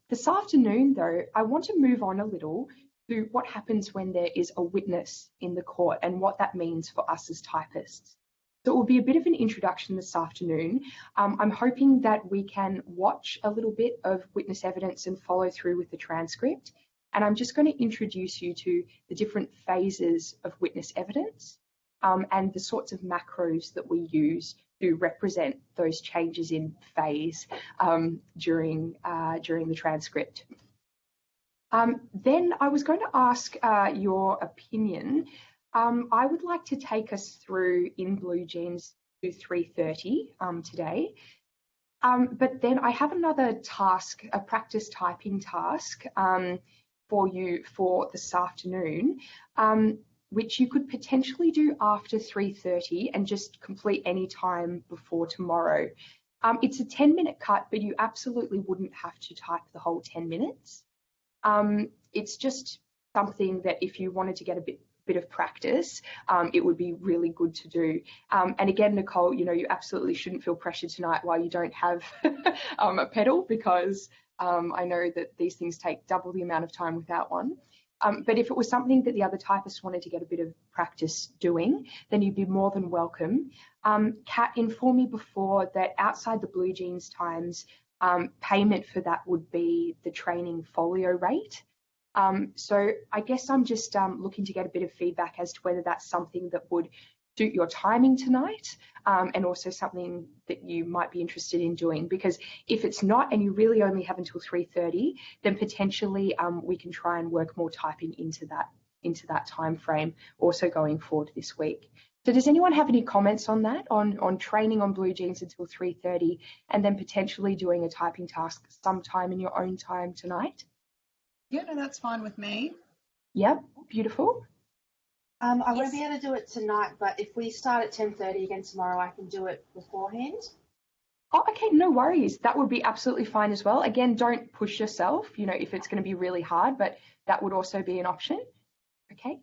This afternoon, though, I want to move on a little to what happens when there is a witness in the court and what that means for us as typists. So it will be a bit of an introduction this afternoon. I'm hoping that we can watch a little bit of witness evidence and follow through with the transcript. And I'm just going to introduce you to the different phases of witness evidence and the sorts of macros that we use to represent those changes in phase during the transcript. Then I was going to ask your opinion. I would like to take us through in BlueJeans to 3:30 today. But then I have another task, a practice typing task for you for this afternoon, which you could potentially do after 3:30 and just complete any time before tomorrow. It's a 10-minute cut, but you absolutely wouldn't have to type the whole 10 minutes. It's just something that if you wanted to get a bit of practice, it would be really good to do. And again, Nicole, you absolutely shouldn't feel pressure tonight while you don't have a pedal, because I know that these things take double the amount of time without one. But if it was something that the other typists wanted to get a bit of practice doing, then you'd be more than welcome. Kat informed me before that outside the BlueJeans times, payment for that would be the training folio rate. So I guess I'm just looking to get a bit of feedback as to whether that's something that would suit your timing tonight, and also something that you might be interested in doing. Because if it's not, and you really only have until 3:30, then potentially we can try and work more typing into that time frame also going forward this week. So does anyone have any comments on that, on training on BlueJeans until 3:30 and then potentially doing a typing task sometime in your own time tonight? Yeah, no, that's fine with me. Yep, beautiful. I won't be able to do it tonight, but if we start at 10:30 again tomorrow, I can do it beforehand. Oh, okay, no worries. That would be absolutely fine as well. Again, don't push yourself, if it's going to be really hard, but that would also be an option. Okay.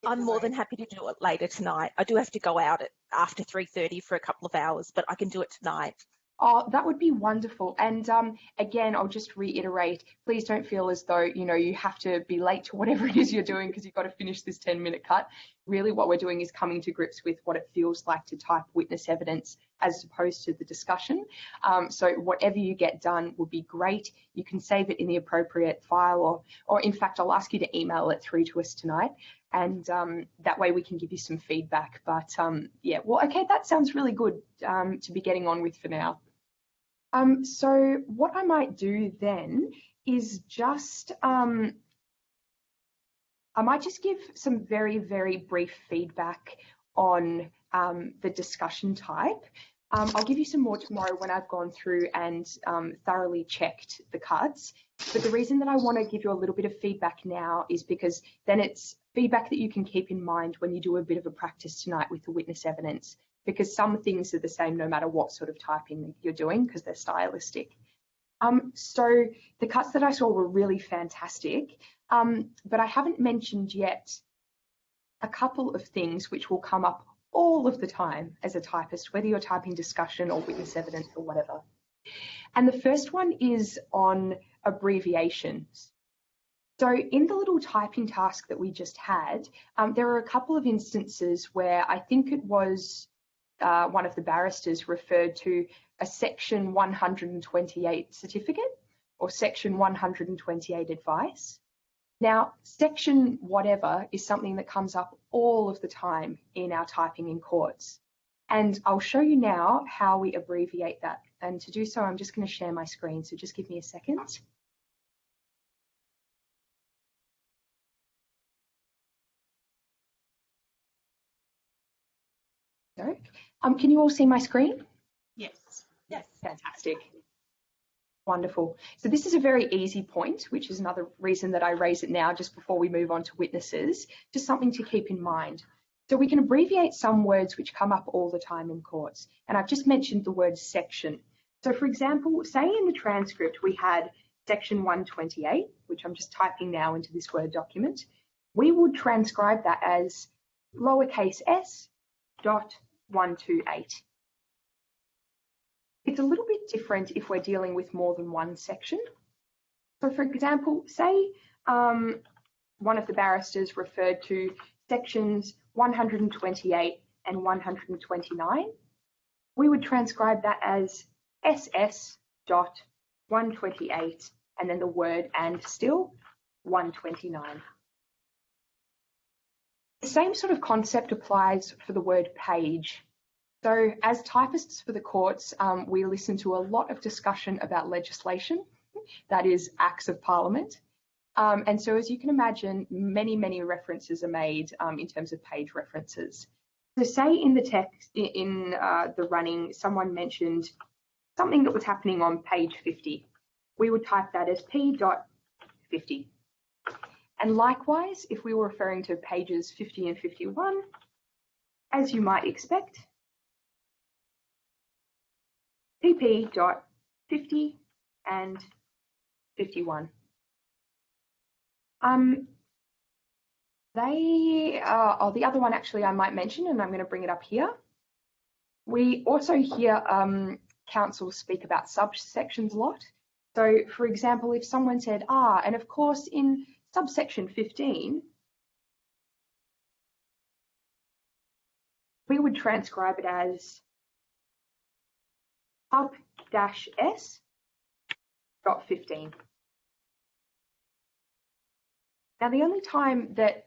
I'm more than happy to do it later tonight. I do have to go out after 3:30 for a couple of hours, but I can do it tonight. Oh, that would be wonderful. And again, I'll just reiterate, please don't feel as though, you have to be late to whatever it is you're doing because you've got to finish this 10-minute cut. Really what we're doing is coming to grips with what it feels like to type witness evidence as opposed to the discussion. So whatever you get done would be great. You can save it in the appropriate file, or in fact, I'll ask you to email it through to us tonight. And that way we can give you some feedback. But yeah, well, okay, that sounds really good to be getting on with for now. So what I might do then is just, I might just give some very, very brief feedback on the discussion type. I'll give you some more tomorrow when I've gone through and thoroughly checked the cuts. But the reason that I want to give you a little bit of feedback now is because then it's feedback that you can keep in mind when you do a bit of a practice tonight with the witness evidence, because some things are the same no matter what sort of typing you're doing because they're stylistic. So the cuts that I saw were really fantastic, but I haven't mentioned yet a couple of things which will come up all of the time as a typist, whether you're typing discussion or witness evidence or whatever. And the first one is on abbreviations. So in the little typing task that we just had, there are a couple of instances where I think it was one of the barristers referred to a section 128 certificate or section 128 advice. Now, section whatever is something that comes up all of the time in our typing in courts. And I'll show you now how we abbreviate that. And to do so, I'm just going to share my screen. So just give me a second. So, can you all see my screen? Yes. Yes. Fantastic. Wonderful. So this is a very easy point, which is another reason that I raise it now just before we move on to witnesses, just something to keep in mind. So we can abbreviate some words which come up all the time in courts. And I've just mentioned the word section. So for example, say in the transcript we had section 128, which I'm just typing now into this Word document. We would transcribe that as lowercase s dot 128. It's a little bit different if we're dealing with more than one section. So for example, say one of the barristers referred to sections 128 and 129. We would transcribe that as SS.128 and then the word and still 129. The same sort of concept applies for the word page. So as typists for the courts, we listen to a lot of discussion about legislation, that is acts of parliament. And so as you can imagine, many references are made in terms of page references. So say in the text, in the running, someone mentioned something that was happening on page 50. We would type that as P.50. And likewise, if we were referring to pages 50 and 51, as you might expect, pp.50 and 51. The other one actually I might mention, and I'm going to bring it up here. We also hear counsel speak about subsections a lot. So for example, if someone said, and of course in subsection 15, we would transcribe it as sub-s.15. Now, the only time that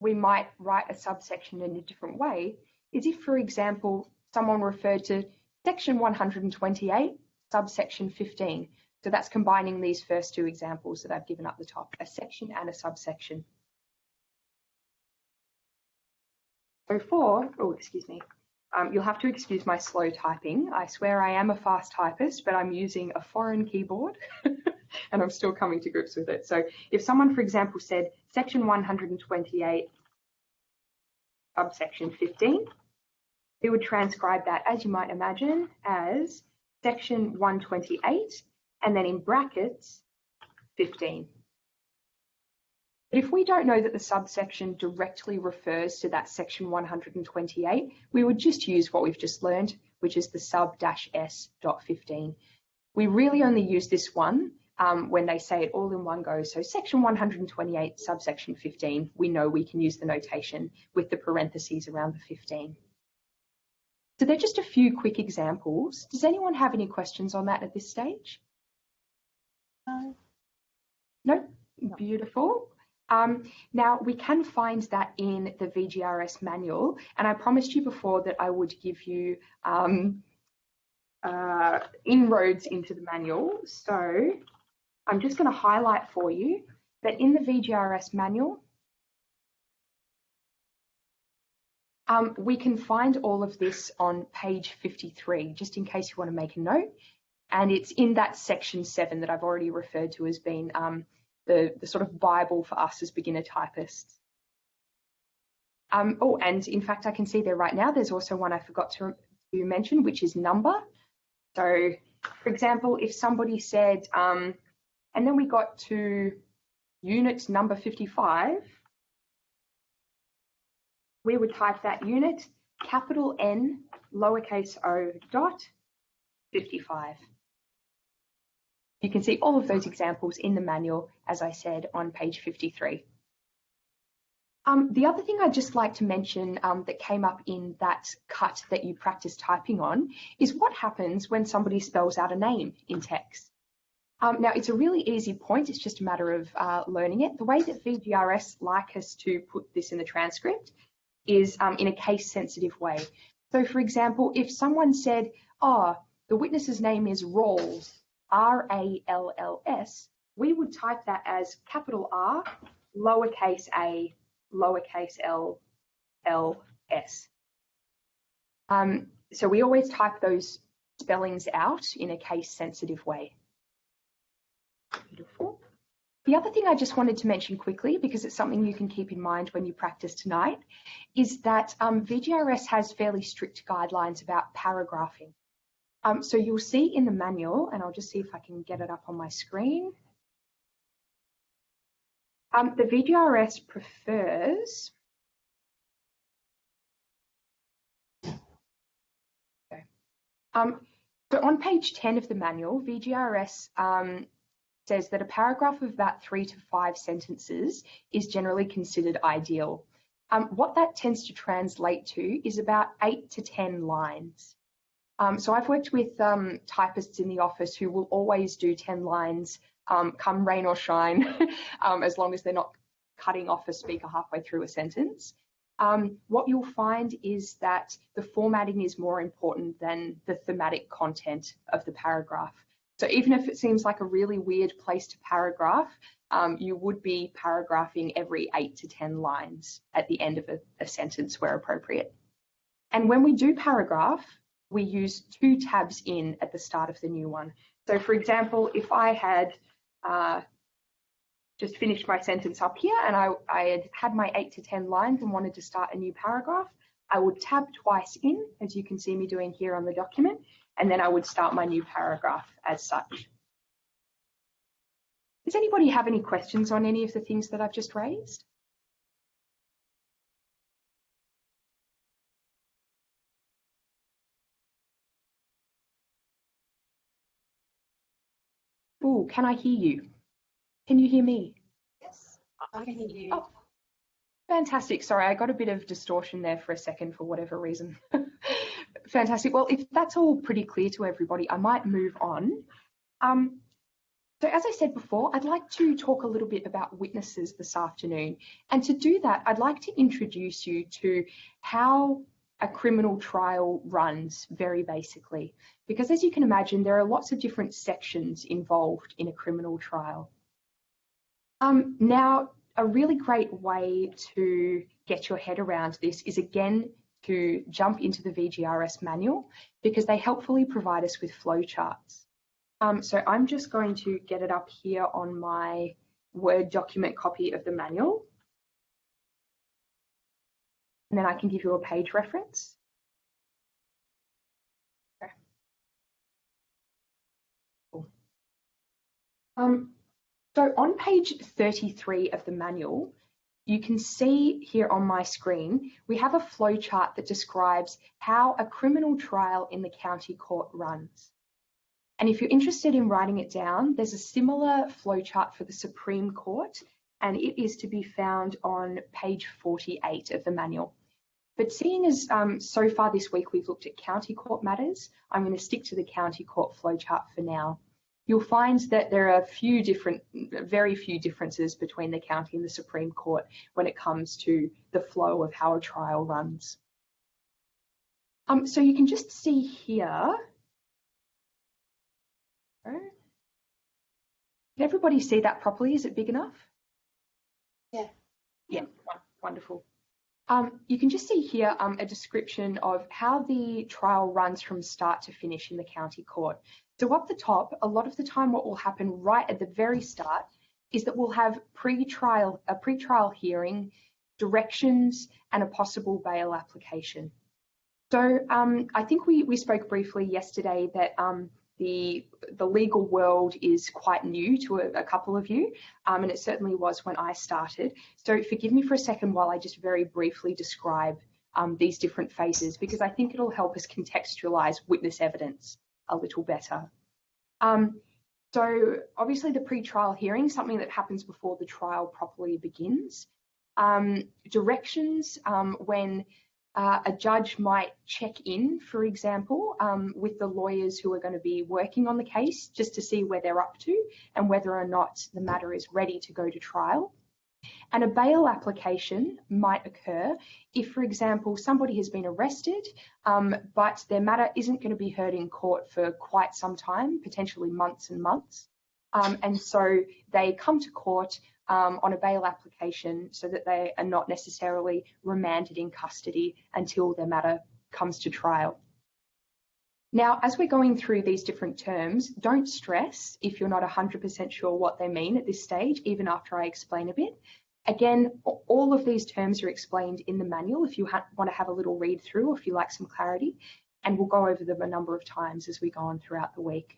we might write a subsection in a different way is if, for example, someone referred to section 128, subsection 15. So that's combining these first two examples that I've given up the top, a section and a subsection. So you'll have to excuse my slow typing. I swear I am a fast typist, but I'm using a foreign keyboard and I'm still coming to grips with it. So if someone, for example, said section 128, subsection 15, we would transcribe that, as you might imagine, as section 128 and then in brackets 15. But if we don't know that the subsection directly refers to that section 128, we would just use what we've just learned, which is the sub-s.15. We really only use this one when they say it all in one go. So section 128, subsection 15, we know we can use the notation with the parentheses around the 15. So they're just a few quick examples. Does anyone have any questions on that at this stage? No? Beautiful. Now, we can find that in the VGRS manual, and I promised you before that I would give you inroads into the manual. So I'm just going to highlight for you that in the VGRS manual, we can find all of this on page 53, just in case you want to make a note. And it's in that section 7 that I've already referred to as being the sort of Bible for us as beginner typists. And in fact, I can see there right now, there's also one I forgot to mention, which is number. So for example, if somebody said, and then we got to unit number 55, we would type that unit, capital N, lowercase o dot 55. You can see all of those examples in the manual, as I said, on page 53. The other thing I'd just like to mention that came up in that cut that you practice typing on is what happens when somebody spells out a name in text. Now, it's a really easy point. It's just a matter of learning it. The way that VGRS like us to put this in the transcript is in a case-sensitive way. So, for example, if someone said, the witness's name is Rawls, R-A-L-L-S, we would type that as capital R, lowercase a, lowercase l, L-S. So we always type those spellings out in a case-sensitive way. Beautiful. The other thing I just wanted to mention quickly, because it's something you can keep in mind when you practice tonight, is that VGRS has fairly strict guidelines about paragraphing. So you'll see in the manual, and I'll just see if I can get it up on my screen. The VGRS prefers, So on page 10 of the manual, VGRS says that a paragraph of about 3 to 5 sentences is generally considered ideal. What that tends to translate to is about 8 to 10 lines. So I've worked with typists in the office who will always do 10 lines, come rain or shine, as long as they're not cutting off a speaker halfway through a sentence. What you'll find is that the formatting is more important than the thematic content of the paragraph. So even if it seems like a really weird place to paragraph, you would be paragraphing every 8 to 10 lines at the end of a sentence where appropriate. And when we do paragraph, we use 2 tabs in at the start of the new one. So for example, if I had just finished my sentence up here and I had my 8 to 10 lines and wanted to start a new paragraph, I would tab twice in, as you can see me doing here on the document, and then I would start my new paragraph as such. Does anybody have any questions on any of the things that I've just raised? Ooh, can I hear you? Can you hear me? Yes, I can hear you. Oh, fantastic. Sorry, I got a bit of distortion there for a second for whatever reason. Fantastic. Well, if that's all pretty clear to everybody, I might move on. So as I said before, I'd like to talk a little bit about witnesses this afternoon. And to do that, I'd like to introduce you to how a criminal trial runs very basically. Because as you can imagine, there are lots of different sections involved in a criminal trial. Now, a really great way to get your head around this is again to jump into the VGRS manual because they helpfully provide us with flowcharts. So I'm just going to get it up here on my Word document copy of the manual. And then I can give you a page reference. Okay. Cool. So on page 33 of the manual, you can see here on my screen, we have a flowchart that describes how a criminal trial in the county court runs. And if you're interested in writing it down, there's a similar flowchart for the Supreme Court, and it is to be found on page 48 of the manual. But seeing as so far this week we've looked at county court matters, I'm going to stick to the county court flowchart for now. You'll find that there are very few differences between the county and the Supreme Court when it comes to the flow of how a trial runs. So you can just see here. Can everybody see that properly? Is it big enough? Yeah. Yeah, wonderful. You can just see here a description of how the trial runs from start to finish in the county court. So up the top, a lot of the time what will happen right at the very start is that we'll have a pre-trial hearing, directions, and a possible bail application. So I think we spoke briefly yesterday that the legal world is quite new to a couple of you, and it certainly was when I started. So forgive me for a second while I just very briefly describe these different phases, because I think it'll help us contextualize witness evidence a little better. So obviously the pre-trial hearing, something that happens before the trial properly begins. Directions, when a judge might check in, for example, with the lawyers who are going to be working on the case just to see where they're up to and whether or not the matter is ready to go to trial. And a bail application might occur if, for example, somebody has been arrested, but their matter isn't going to be heard in court for quite some time, potentially months and months. And so they come to court on a bail application so that they are not necessarily remanded in custody until their matter comes to trial. Now, as we're going through these different terms, don't stress if you're not 100% sure what they mean at this stage, even after I explain a bit. Again, all of these terms are explained in the manual if you want to have a little read through or if you like some clarity, and we'll go over them a number of times as we go on throughout the week.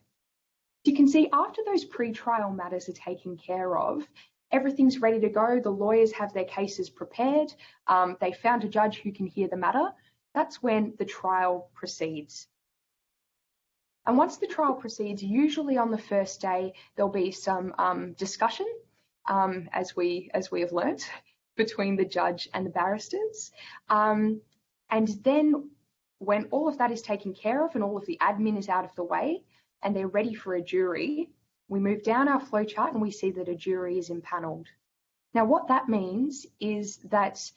You can see after those pre-trial matters are taken care of, everything's ready to go. The lawyers have their cases prepared. They found a judge who can hear the matter. That's when the trial proceeds. And once the trial proceeds, usually on the first day, there'll be some discussion, as we have learnt, between the judge and the barristers. And then when all of that is taken care of and all of the admin is out of the way and they're ready for a jury, we move down our flowchart and we see that a jury is impanelled. Now, what that means is that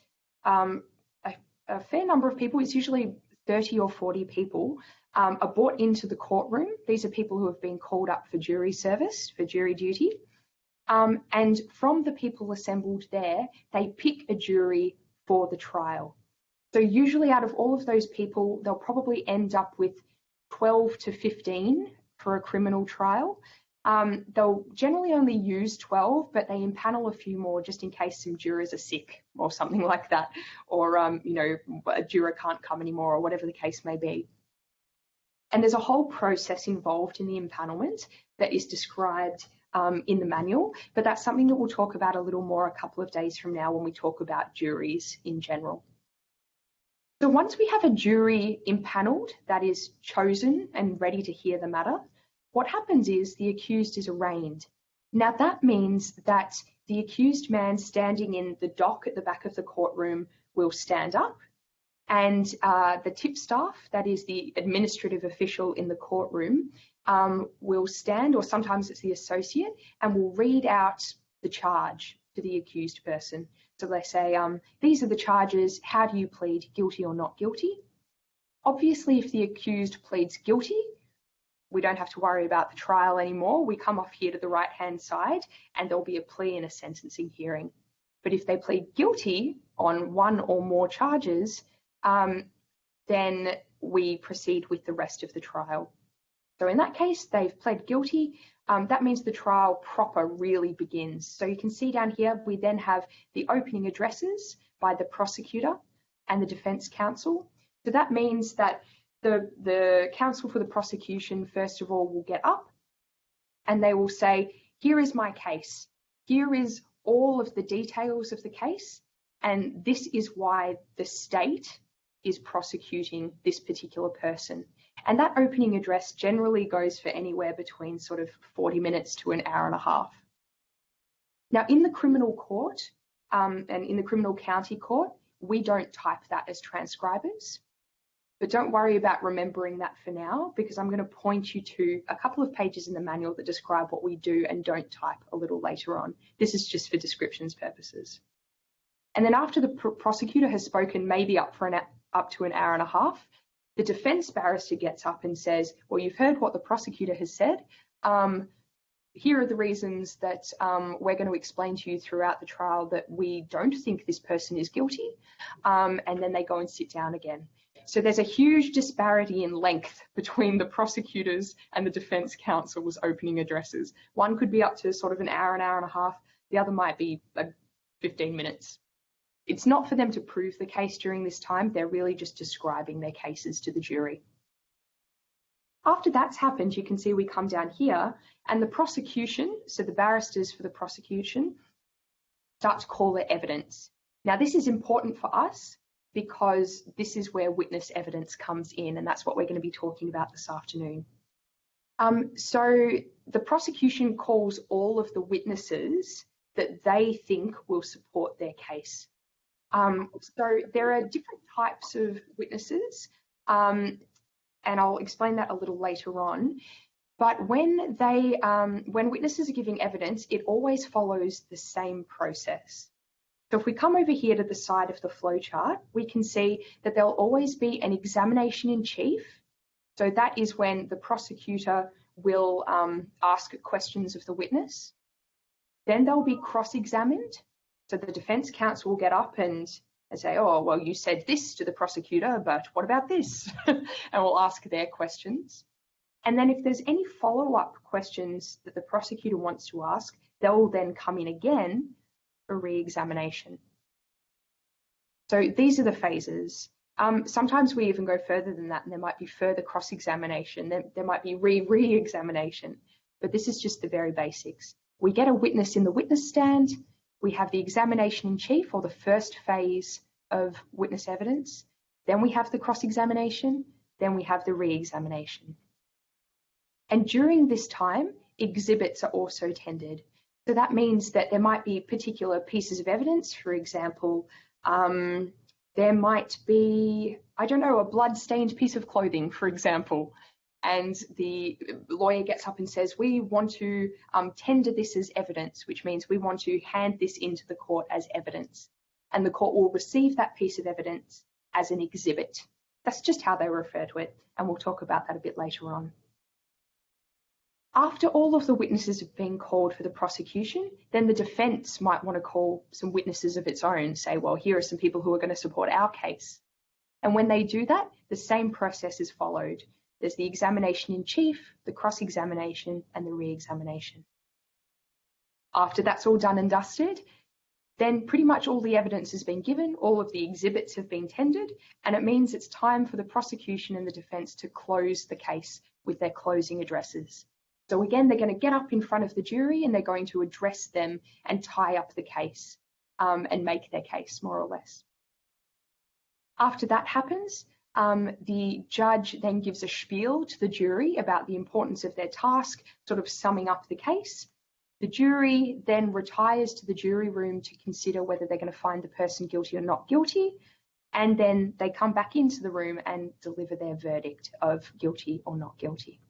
a fair number of people, it's usually 30 or 40 people, are brought into the courtroom. These are people who have been called up for jury service, for jury duty. And from the people assembled there, they pick a jury for the trial. So usually out of all of those people, they'll probably end up with 12 to 15 for a criminal trial. They'll generally only use 12, but they impanel a few more just in case some jurors are sick or something like that, or a juror can't come anymore, or whatever the case may be. And there's a whole process involved in the impanelment that is described in the manual, but that's something that we'll talk about a little more a couple of days from now when we talk about juries in general. So once we have a jury impaneled, that is chosen and ready to hear the matter, what happens is the accused is arraigned. Now that means that the accused man standing in the dock at the back of the courtroom will stand up, and the tipstaff, that is the administrative official in the courtroom, will stand, or sometimes it's the associate, and will read out the charge to the accused person. So they say, these are the charges, how do you plead, guilty or not guilty? Obviously, if the accused pleads guilty, we don't have to worry about the trial anymore. We come off here to the right-hand side and there'll be a plea in a sentencing hearing. But if they plead guilty on one or more charges, then we proceed with the rest of the trial. So in that case, they've pled guilty. That means the trial proper really begins. So you can see down here, we then have the opening addresses by the prosecutor and the defence counsel. So that means that the counsel for the prosecution, first of all, will get up and they will say, here is my case. Here is all of the details of the case. And this is why the state is prosecuting this particular person. And that opening address generally goes for anywhere between sort of 40 minutes to an hour and a half. Now, in the criminal court and in the criminal county court, we don't type that as transcribers. But don't worry about remembering that for now, because I'm going to point you to a couple of pages in the manual that describe what we do and don't type a little later on. This is just for descriptions purposes. And then after the prosecutor has spoken, maybe up to an hour and a half, the defence barrister gets up and says, well, you've heard what the prosecutor has said. Here are the reasons that we're going to explain to you throughout the trial that we don't think this person is guilty. And then they go and sit down again. So there's a huge disparity in length between the prosecutors and the defence counsel's opening addresses. One could be up to sort of an hour and a half. The other might be 15 minutes. It's not for them to prove the case during this time. They're really just describing their cases to the jury. After that's happened, you can see we come down here and the prosecution, so the barristers for the prosecution, start to call their evidence. Now, this is important for us because this is where witness evidence comes in, and that's what we're going to be talking about this afternoon. So the prosecution calls all of the witnesses that they think will support their case. So there are different types of witnesses, and I'll explain that a little later on. But when witnesses are giving evidence, it always follows the same process. So if we come over here to the side of the flowchart, we can see that there'll always be an examination in chief. So that is when the prosecutor will ask questions of the witness. Then they'll be cross-examined. So the defence counsel will get up and say, oh, well, you said this to the prosecutor, but what about this? And we'll ask their questions. And then if there's any follow-up questions that the prosecutor wants to ask, they'll then come in again for re-examination. So these are the phases. Sometimes we even go further than that, and there might be further cross-examination. There might be re-examination, but this is just the very basics. We get a witness in the witness stand. We have the examination in chief, or the first phase of witness evidence. Then we have the cross-examination. Then we have the re-examination. And during this time, exhibits are also tendered. So that means that there might be particular pieces of evidence. For example, there might be, I don't know, a blood-stained piece of clothing, for example, and the lawyer gets up and says, we want to tender this as evidence, which means we want to hand this into the court as evidence. And the court will receive that piece of evidence as an exhibit. That's just how they refer to it, and we'll talk about that a bit later on. After all of the witnesses have been called for the prosecution, then the defence might want to call some witnesses of its own, say, well, here are some people who are going to support our case. And when they do that, the same process is followed. There's the examination in chief, the cross-examination, and the re-examination. After that's all done and dusted, then pretty much all the evidence has been given, all of the exhibits have been tendered, and it means it's time for the prosecution and the defence to close the case with their closing addresses. So again, they're going to get up in front of the jury and they're going to address them and tie up the case and make their case, more or less. After that happens, the judge then gives a spiel to the jury about the importance of their task, sort of summing up the case. The jury then retires to the jury room to consider whether they're going to find the person guilty or not guilty, and then they come back into the room and deliver their verdict of guilty or not guilty.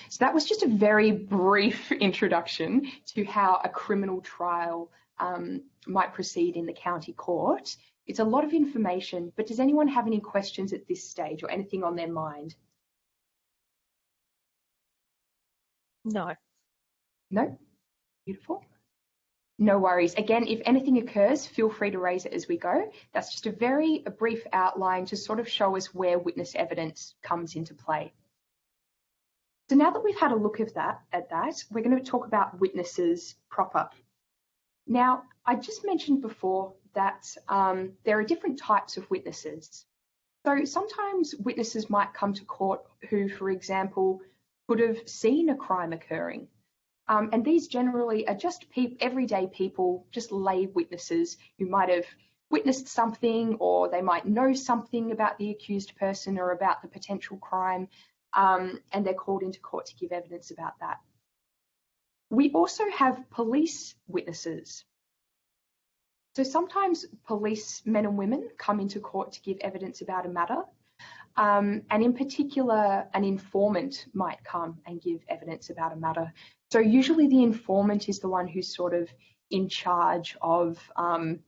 So that was just a very brief introduction to how a criminal trial might proceed in the county court. It's a lot of information, but does anyone have any questions at this stage or anything on their mind? No. No? Beautiful. No worries. Again, if anything occurs, feel free to raise it as we go. That's just a brief outline to sort of show us where witness evidence comes into play. So now that we've had a look at that, we're going to talk about witnesses proper. Now, I just mentioned before that there are different types of witnesses. So sometimes witnesses might come to court who, for example, could have seen a crime occurring. And these generally are just everyday people, just lay witnesses who might have witnessed something, or they might know something about the accused person or about the potential crime, and they're called into court to give evidence about that. We also have police witnesses. So sometimes police men and women come into court to give evidence about a matter, and in particular, an informant might come and give evidence about a matter. So usually the informant is the one who's sort of in charge of, I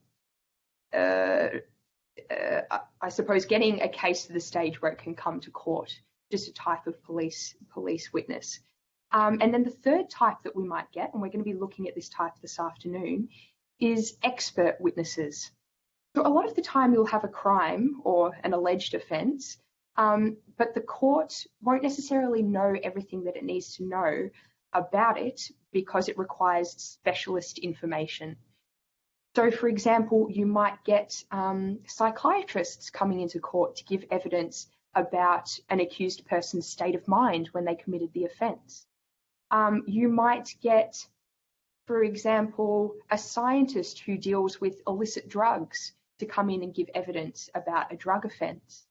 suppose, getting a case to the stage where it can come to court, just a type of police witness. And then the third type that we might get, and we're going to be looking at this type this afternoon, is expert witnesses. So a lot of the time you'll have a crime or an alleged offence, but the court won't necessarily know everything that it needs to know about it because it requires specialist information. So, for example, you might get psychiatrists coming into court to give evidence about an accused person's state of mind when they committed the offence. You might get, for example, a scientist who deals with illicit drugs to come in and give evidence about a drug offence.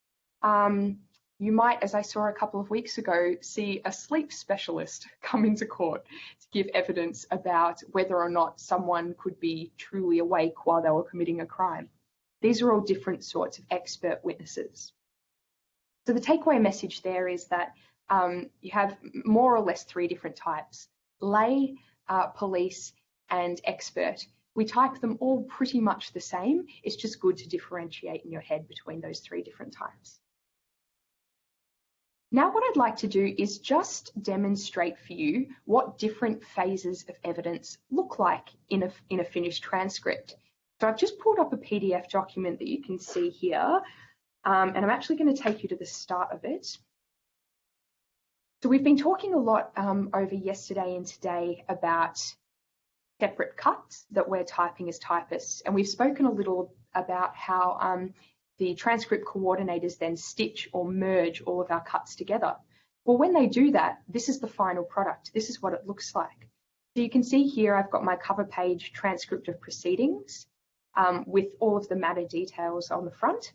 You might, as I saw a couple of weeks ago, see a sleep specialist come into court to give evidence about whether or not someone could be truly awake while they were committing a crime. These are all different sorts of expert witnesses. So the takeaway message there is that you have more or less three different types: lay, police, and expert. We type them all pretty much the same. It's just good to differentiate in your head between those three different types. Now what I'd like to do is just demonstrate for you what different phases of evidence look like in a finished transcript. So I've just pulled up a PDF document that you can see here, and I'm actually going to take you to the start of it. So we've been talking a lot over yesterday and today about separate cuts that we're typing as typists, and we've spoken a little about how the transcript coordinators then stitch or merge all of our cuts together. Well, when they do that, this is the final product. This is what it looks like. So you can see here I've got my cover page transcript of proceedings with all of the matter details on the front.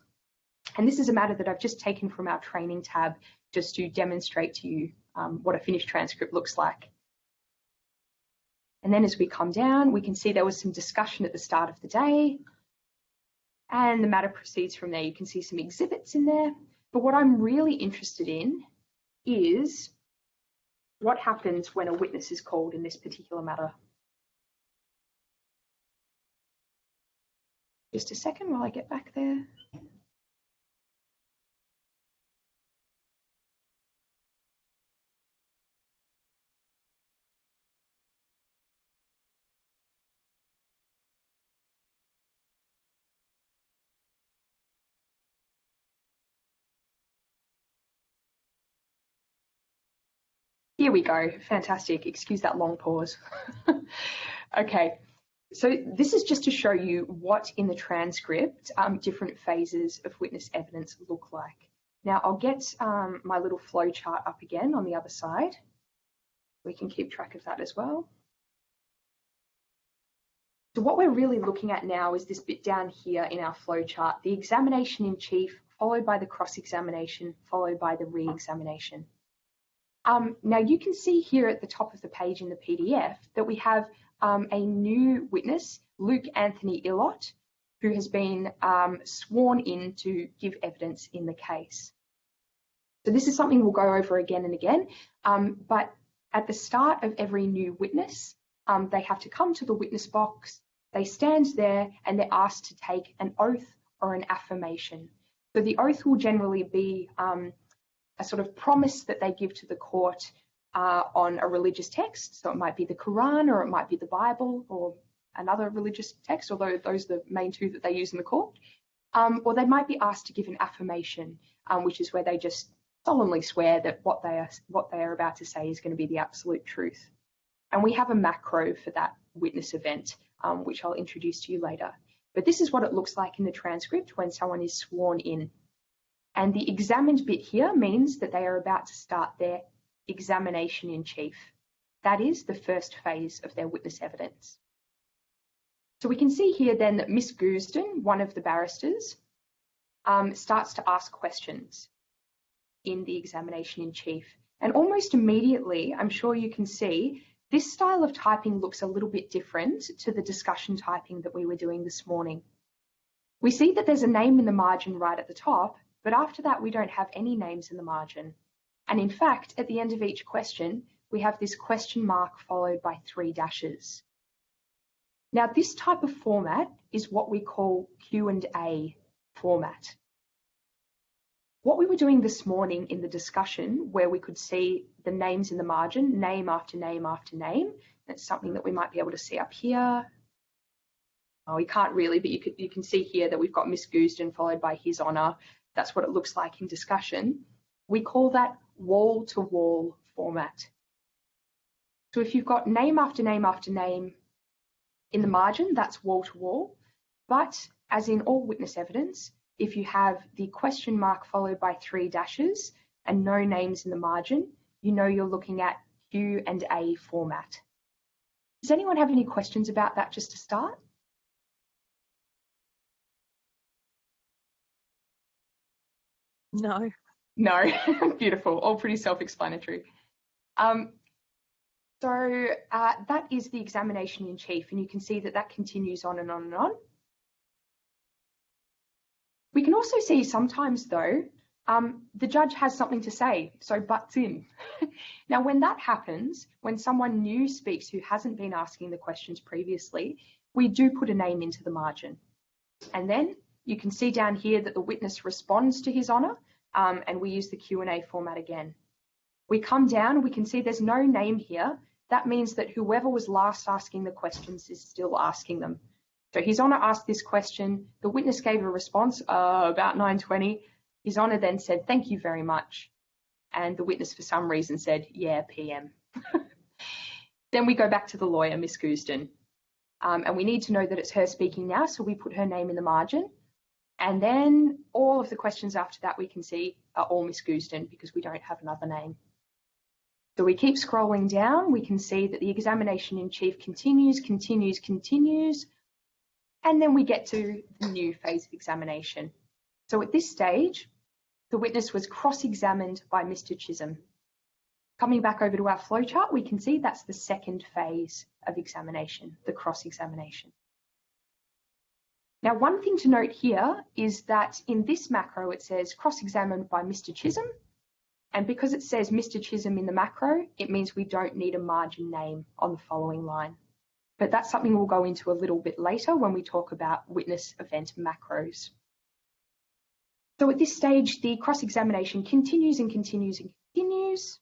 And this is a matter that I've just taken from our training tab just to demonstrate to you what a finished transcript looks like. And then as we come down, we can see there was some discussion at the start of the day, and the matter proceeds from there. You can see some exhibits in there, but what I'm really interested in is what happens when a witness is called in this particular matter. Just a second while I get back there. Here we go, fantastic. Excuse that long pause. Okay, so this is just to show you what in the transcript different phases of witness evidence look like. Now I'll get my little flow chart up again on the other side. We can keep track of that as well. So what we're really looking at now is this bit down here in our flow chart, the examination in chief, followed by the cross-examination, followed by the re-examination. Now you can see here at the top of the page in the PDF that we have a new witness, Luke Anthony Illott, who has been sworn in to give evidence in the case. So this is something we'll go over again and again, but at the start of every new witness, they have to come to the witness box, they stand there and they're asked to take an oath or an affirmation. So the oath will generally be a sort of promise that they give to the court on a religious text. So it might be the Quran, or it might be the Bible, or another religious text, although those are the main two that they use in the court. Or they might be asked to give an affirmation, which is where they just solemnly swear that what they are about to say is going to be the absolute truth. And we have a macro for that witness event, which I'll introduce to you later. But this is what it looks like in the transcript when someone is sworn in. And the examined bit here means that they are about to start their examination in chief. That is the first phase of their witness evidence. So we can see here then that Miss Goosden, one of the barristers, starts to ask questions in the examination in chief. And almost immediately, I'm sure you can see, this style of typing looks a little bit different to the discussion typing that we were doing this morning. We see that there's a name in the margin right at the top, but after that, we don't have any names in the margin. And in fact, at the end of each question, we have this question mark followed by 3 dashes. Now, this type of format is what we call Q&A format. What we were doing this morning in the discussion, where we could see the names in the margin, name after name after name, that's something that we might be able to see up here. Oh, we can't really, but you can see here that we've got Miss Goosden followed by His Honour. That's what it looks like in discussion. We call that wall-to-wall format. So if you've got name after name after name in the margin, that's wall-to-wall. But as in all witness evidence, if you have the question mark followed by 3 dashes and no names in the margin, you know you're looking at Q&A format. Does anyone have any questions about that just to start? No. No, beautiful, all pretty self-explanatory. So that is the examination in chief, and you can see that that continues on and on and on. We can also see sometimes though, the judge has something to say, so butts in. Now when that happens, when someone new speaks who hasn't been asking the questions previously, we do put a name into the margin. And then you can see down here that the witness responds to His Honour, and we use the Q&A format again. We come down, we can see there's no name here. That means that whoever was last asking the questions is still asking them. So His Honour asked this question, the witness gave a response about 9:20. His Honour then said, "Thank you very much." And the witness for some reason said, "Yeah, PM." Then we go back to the lawyer, Miss Goosden. And we need to know that it's her speaking now, so we put her name in the margin. And then all of the questions after that we can see are all Miss Goosden because we don't have another name. So we keep scrolling down, we can see that the examination in chief continues, and then we get to the new phase of examination. So at this stage, the witness was cross-examined by Mr. Chisholm. Coming back over to our flowchart, we can see that's the second phase of examination, the cross-examination. Now, one thing to note here is that in this macro, it says cross-examined by Mr. Chisholm. And because it says Mr. Chisholm in the macro, it means we don't need a margin name on the following line. But that's something we'll go into a little bit later when we talk about witness event macros. So at this stage, the cross-examination continues and continues and continues.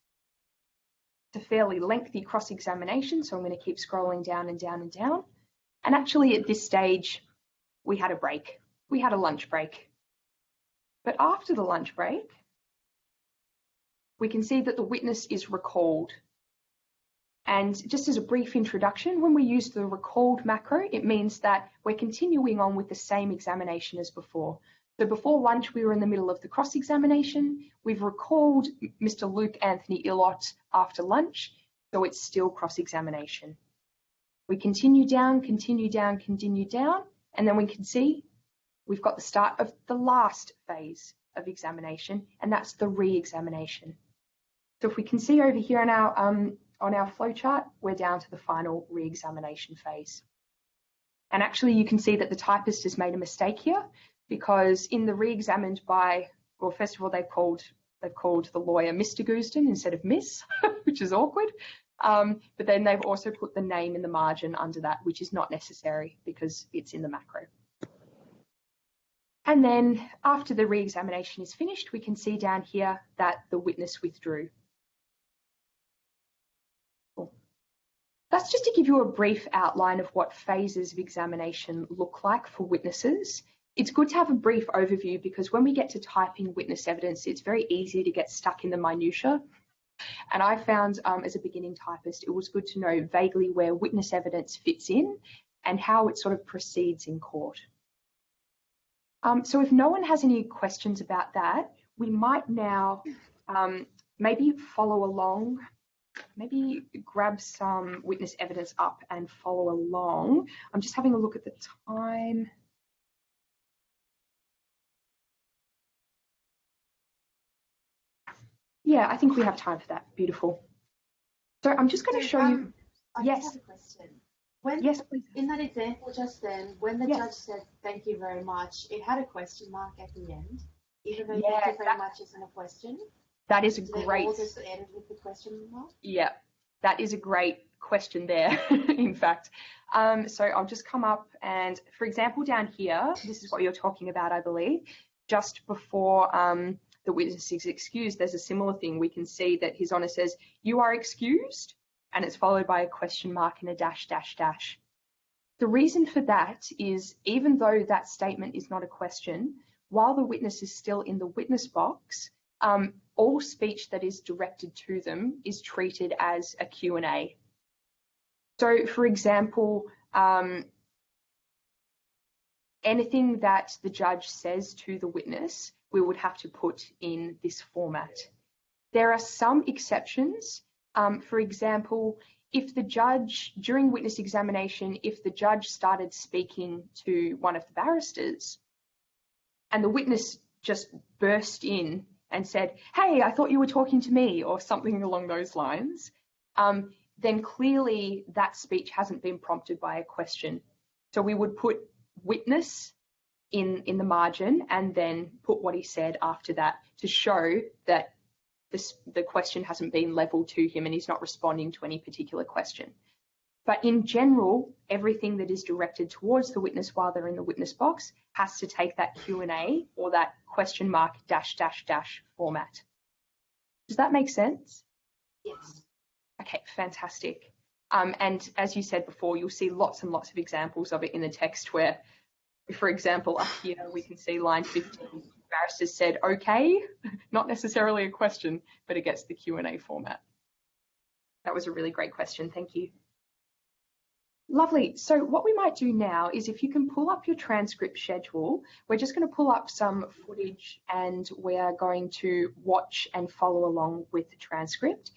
It's a fairly lengthy cross-examination, so I'm going to keep scrolling down and down and down. And actually at this stage, we had a break. We had a lunch break. But after the lunch break, we can see that the witness is recalled. And just as a brief introduction, when we use the recalled macro, it means that we're continuing on with the same examination as before. So before lunch, we were in the middle of the cross-examination. We've recalled Mr. Luke Anthony Illott after lunch, so it's still cross-examination. We continue down, continue down, continue down, and then we can see we've got the start of the last phase of examination, and that's the re-examination. So if we can see over here on our flowchart, we're down to the final re-examination phase. And actually you can see that the typist has made a mistake here, because in the re-examined by, well, first of all, they've called the lawyer Mr. Goosden instead of Miss, which is awkward. But then they've also put the name in the margin under that, which is not necessary because it's in the macro. And then after the re-examination is finished, we can see down here that the witness withdrew. That's just to give you a brief outline of what phases of examination look like for witnesses. It's good to have a brief overview because when we get to typing witness evidence, it's very easy to get stuck in the minutiae. And I found as a beginning typist, it was good to know vaguely where witness evidence fits in and how it sort of proceeds in court. So if no one has any questions about that, we might now maybe follow along. Maybe grab some witness evidence up and follow along. I'm just having a look at the time. Yeah, I think we have time for that. Beautiful. So I'm just going to show you. I just have a question. Yes, please. In that example just then, when the Yes. judge said thank you very much, it had a question mark at the end, even though Yeah, thank you very much isn't a question. That is a Did they great. all just end with the question mark? Yeah, that is a great question there, in fact. So I'll just come up and, for example, down here, this is what you're talking about, I believe. Just before the witness is excused, there's a similar thing. We can see that His Honour says, "You are excused," and it's followed by a question mark and a dash, dash, dash. The reason for that is, even though that statement is not a question, while the witness is still in the witness box, all speech that is directed to them is treated as a Q&A. So, for example, anything that the judge says to the witness, we would have to put in this format. There are some exceptions. For example, if the judge, during witness examination, if the judge started speaking to one of the barristers and the witness just burst in and said, "Hey, I thought you were talking to me," or something along those lines, then clearly that speech hasn't been prompted by a question. So we would put witness in the margin and then put what he said after that to show that the question hasn't been leveled to him and he's not responding to any particular question. But in general, everything that is directed towards the witness while they're in the witness box has to take that Q&A or that question mark dash dash dash format. Does that make sense? Yes. Okay, fantastic. And as you said before, you'll see lots and lots of examples of it in the text where, for example, up here we can see line 15, barrister said, "Okay," not necessarily a question, but it gets the Q&A format. That was a really great question, thank you. Lovely. So what we might do now is, if you can pull up your transcript schedule, we're just going to pull up some footage and we're going to watch and follow along with the transcript.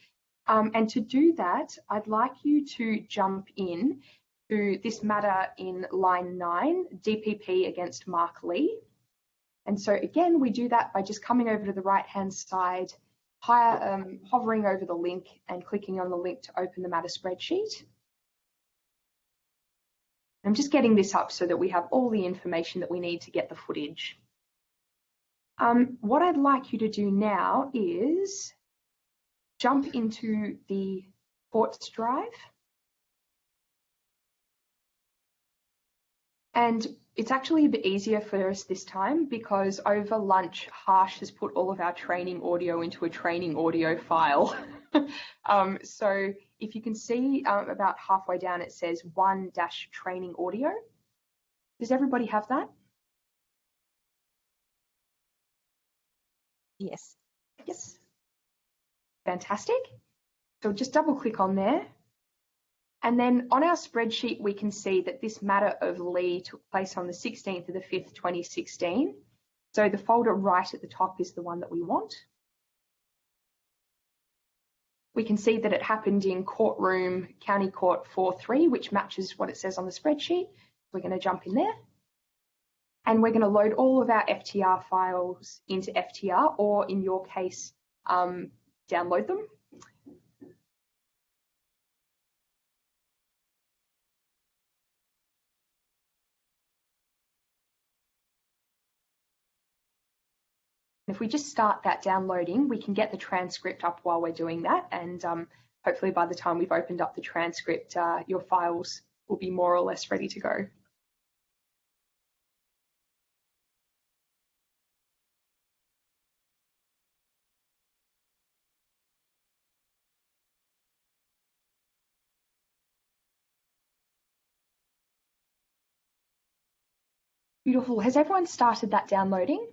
And to do that, I'd like you to jump in to this matter in line 9, DPP against Mark Lee. And so again, we do that by just coming over to the right-hand side, hovering over the link and clicking on the link to open the matter spreadsheet. I'm just getting this up so that we have all the information that we need to get the footage. What I'd like you to do now is jump into the Quartz Drive. And it's actually a bit easier for us this time because over lunch, Harsh has put all of our training audio into a training audio file. So if you can see about halfway down, it says 1-training audio. Does everybody have that? Yes. Yes. Fantastic. So just double click on there. And then on our spreadsheet, we can see that this matter of Lee took place on the 16th of the 5th, 2016. So the folder right at the top is the one that we want. We can see that it happened in courtroom County Court 4-3, which matches what it says on the spreadsheet. We're going to jump in there. And we're going to load all of our FTR files into FTR, or in your case, download them. If we just start that downloading, we can get the transcript up while we're doing that. And hopefully by the time we've opened up the transcript, your files will be more or less ready to go. Beautiful. Has everyone started that downloading?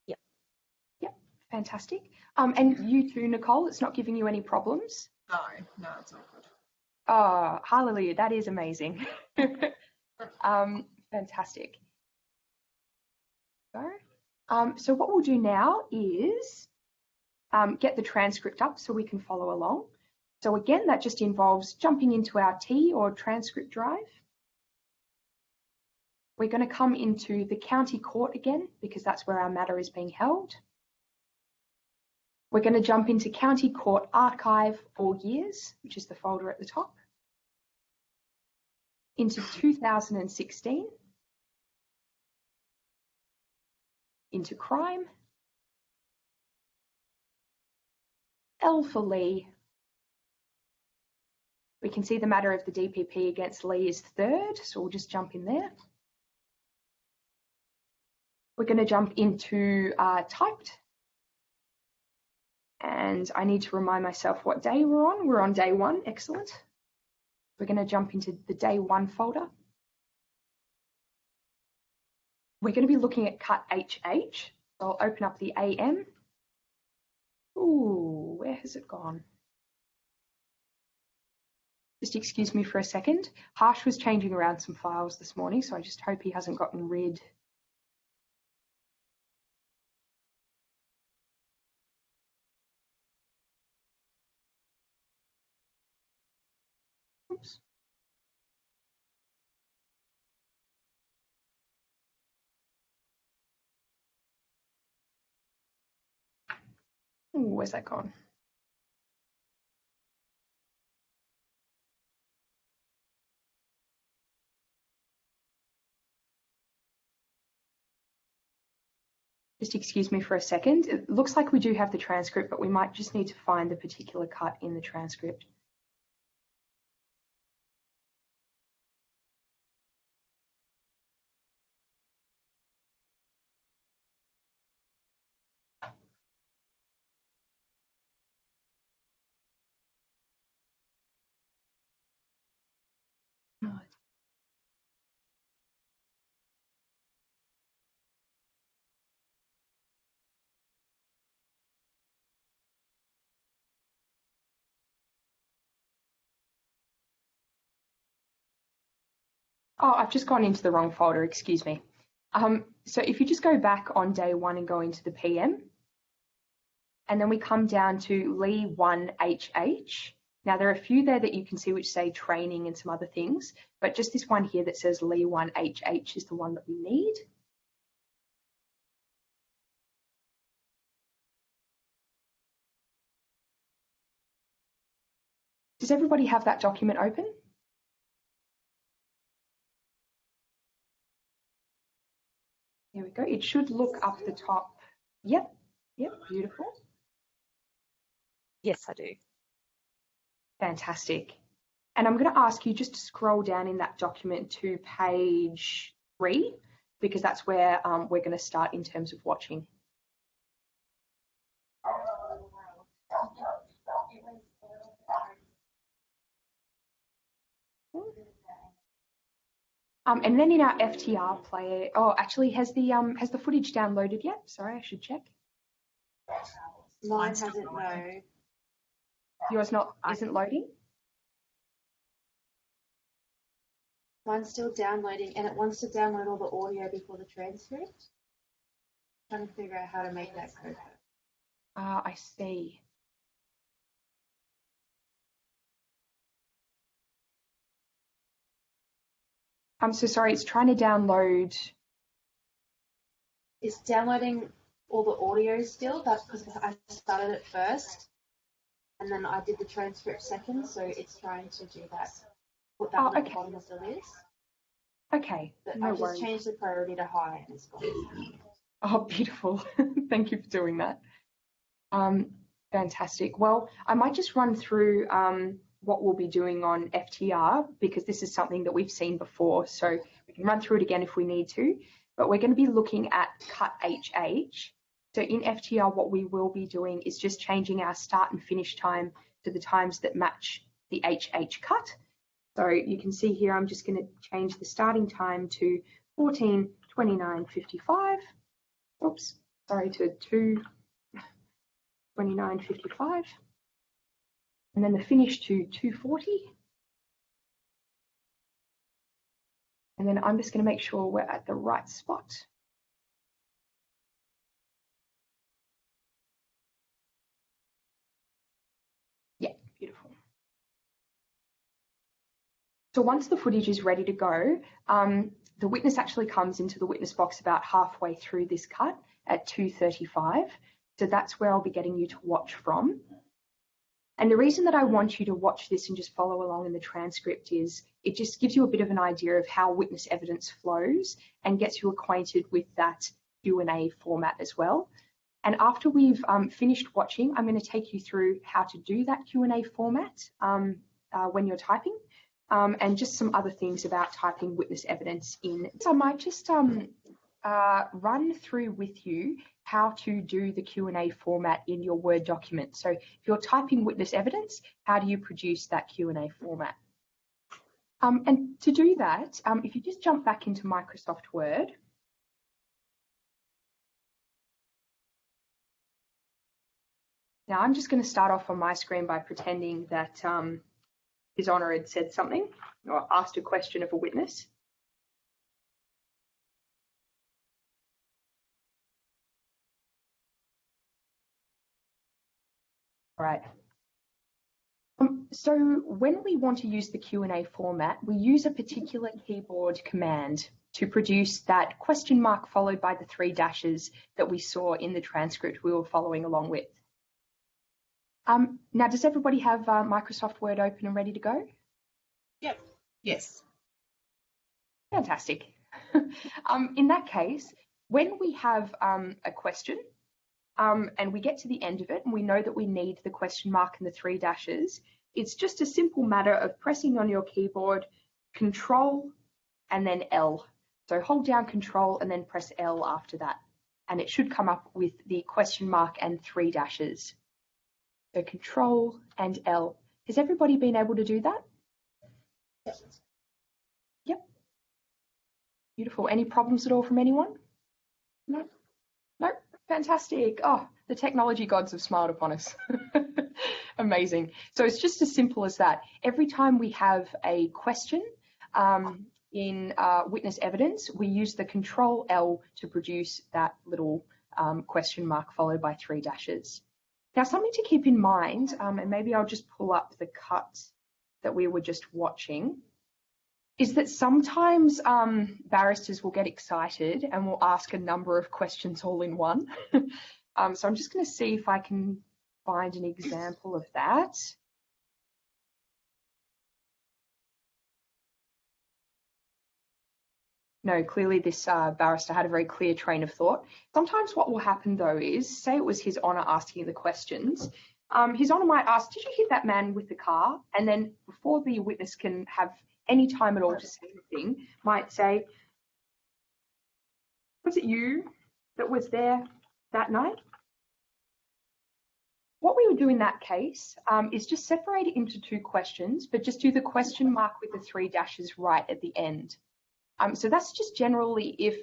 Yep. Yep, fantastic. And you too, Nicole, it's not giving you any problems? No, it's all good. Oh, hallelujah, that is amazing. Fantastic. So what we'll do now is get the transcript up so we can follow along. So again, that just involves jumping into our T or transcript drive. We're going to come into the county court again because that's where our matter is being held. We're going to jump into County Court Archive All Years, which is the folder at the top, into 2016, into Crime, L for Lee. We can see the matter of the DPP against Lee is third, so we'll just jump in there. We're going to jump into typed. And I need to remind myself what day we're on. We're on day 1, excellent. We're going to jump into the day 1 folder. We're going to be looking at cut HH. So I'll open up the AM. Ooh, where has it gone? Just excuse me for a second. Harsh was changing around some files this morning, so I just hope he hasn't gotten rid. Oops. Ooh, where's that gone? Just excuse me for a second. It looks like we do have the transcript, but we might just need to find the particular cut in the transcript. Oh, I've just gone into the wrong folder, excuse me. So if you just go back on day 1 and go into the PM, and then we come down to Lee 1HH. Now there are a few there that you can see which say training and some other things, but just this one here that says Lee 1HH is the one that we need. Does everybody have that document open? Here we go. It should look up the top. Yep, beautiful. Yes, I do. Fantastic. And I'm going to ask you just to scroll down in that document to page 3, because that's where we're going to start in terms of watching. And then in our FTR player, oh, actually, has the footage downloaded yet? Sorry, I should check. Mine hasn't, no. Yours isn't loading? Mine's still downloading, and it wants to download all the audio before the transcript. Trying to figure out how to make that go. I see. I'm so sorry, it's trying to download. It's downloading all the audio still. That's because I started it first, and then I did the transcript second, so it's trying to do that. Put that at the bottom of the list. Okay, But no I just worries. changed the priority to high, and it's gone. Oh, beautiful. Thank you for doing that. Fantastic. Well, I might just run through what we'll be doing on FTR, because this is something that we've seen before, so we can run through it again if we need to. But we're going to be looking at cut HH. So in FTR, what we will be doing is just changing our start and finish time to the times that match the HH cut. So you can see here, I'm just going to change the starting time to 14:29:55. Oops, sorry, to 2:29:55. And then the finish to 2:40. And then I'm just going to make sure we're at the right spot. Yeah, beautiful. So once the footage is ready to go, the witness actually comes into the witness box about halfway through this cut at 2:35. So that's where I'll be getting you to watch from. And the reason that I want you to watch this and just follow along in the transcript is it just gives you a bit of an idea of how witness evidence flows and gets you acquainted with that Q&A format as well. And after we've finished watching, I'm going to take you through how to do that Q&A format when you're typing, and just some other things about typing witness evidence in. So I might just run through with you how to do the Q&A format in your Word document. So if you're typing witness evidence, how do you produce that Q&A format? And to do that, if you just jump back into Microsoft Word, now I'm just going to start off on my screen by pretending that His Honour had said something or asked a question of a witness. All right. So when we want to use the Q&A format, we use a particular keyboard command to produce that question mark followed by the 3 dashes that we saw in the transcript we were following along with. Now, does everybody have Microsoft Word open and ready to go? Yep. Yes. Fantastic. In that case, when we have a question, and we get to the end of it and we know that we need the question mark and the 3 dashes, it's just a simple matter of pressing on your keyboard, Control and then L. So hold down Control and then press L after that. And it should come up with the question mark and 3 dashes. So Control and L. Has everybody been able to do that? Yep. Beautiful. Any problems at all from anyone? No? No? Fantastic. Oh, the technology gods have smiled upon us. Amazing. So it's just as simple as that. Every time we have a question in witness evidence, we use the Control L to produce that little question mark followed by 3 dashes. Now, something to keep in mind, and maybe I'll just pull up the cut that we were just watching, is that sometimes barristers will get excited and will ask a number of questions all in one. So I'm just going to see if I can find an example of that. No, clearly this barrister had a very clear train of thought. Sometimes what will happen though is, say it was His Honour asking the questions, His Honour might ask, did you hit that man with the car? And then before the witness can have any time at all to say anything, might say, was it you that was there that night? What we would do in that case is just separate it into two questions, but just do the question mark with the 3 dashes right at the end. So that's just generally if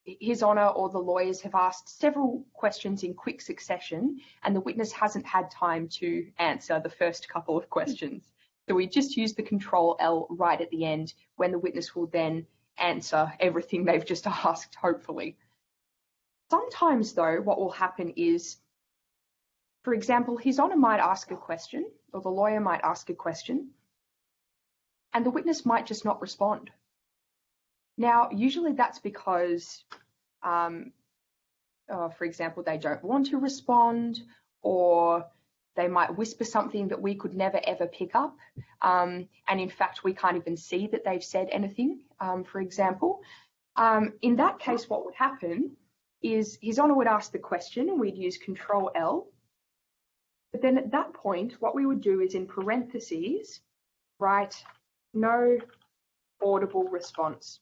His Honour or the lawyers have asked several questions in quick succession and the witness hasn't had time to answer the first couple of questions. So we just use the Control L right at the end when the witness will then answer everything they've just asked, hopefully. Sometimes though, what will happen is, for example, His Honour might ask a question or the lawyer might ask a question and the witness might just not respond. Now, usually that's because, for example, they don't want to respond, or they might whisper something that we could never ever pick up. And in fact, we can't even see that they've said anything, for example. In that case, what would happen is His Honour would ask the question and we'd use Control L. But then at that point, what we would do is in parentheses, write no audible response.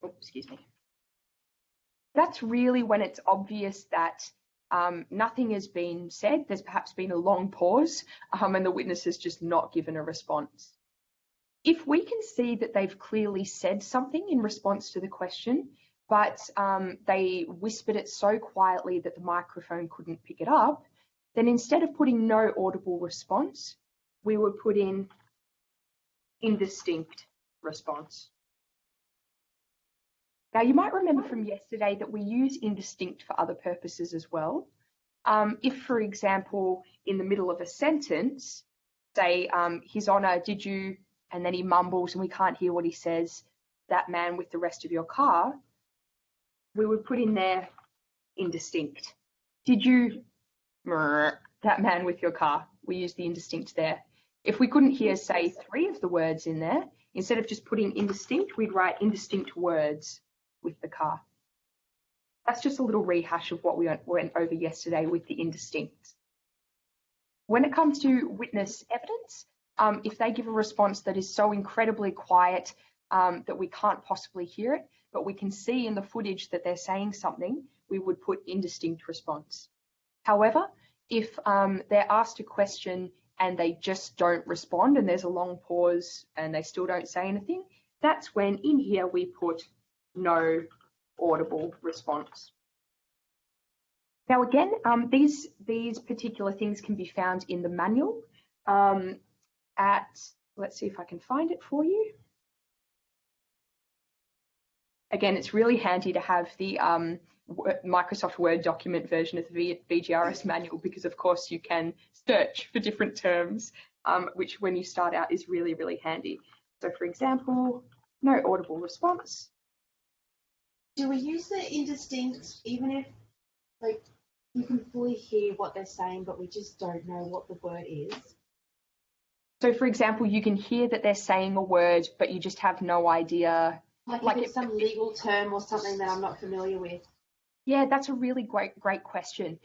Oh, excuse me. That's really when it's obvious that nothing has been said. There's perhaps been a long pause and the witness has just not given a response. If we can see that they've clearly said something in response to the question, but they whispered it so quietly that the microphone couldn't pick it up, then instead of putting no audible response, we would put in indistinct response. Now, you might remember from yesterday that we use indistinct for other purposes as well. If, for example, in the middle of a sentence, say, His Honour, did you, and then he mumbles and we can't hear what he says, that man with the rest of your car, we would put in there indistinct. Did you, that man with your car? We use the indistinct there. If we couldn't hear, say, 3 of the words in there, instead of just putting indistinct, we'd write indistinct words with the car. That's just a little rehash of what we went over yesterday with the indistinct. When it comes to witness evidence, if they give a response that is so incredibly quiet that we can't possibly hear it, but we can see in the footage that they're saying something, we would put indistinct response. However, if they're asked a question and they just don't respond and there's a long pause and they still don't say anything, that's when in here we put no audible response. Now again, these particular things can be found in the manual let's see if I can find it for you. Again, it's really handy to have the Microsoft Word document version of the VGRS manual because of course you can search for different terms, which when you start out is really, really handy. So for example, no audible response. Do we use the indistinct even if like you can fully hear what they're saying but we just don't know what the word is? So for example, you can hear that they're saying a word but you just have no idea. Like if it's some legal term or something that I'm not familiar with. Yeah, that's a really great question.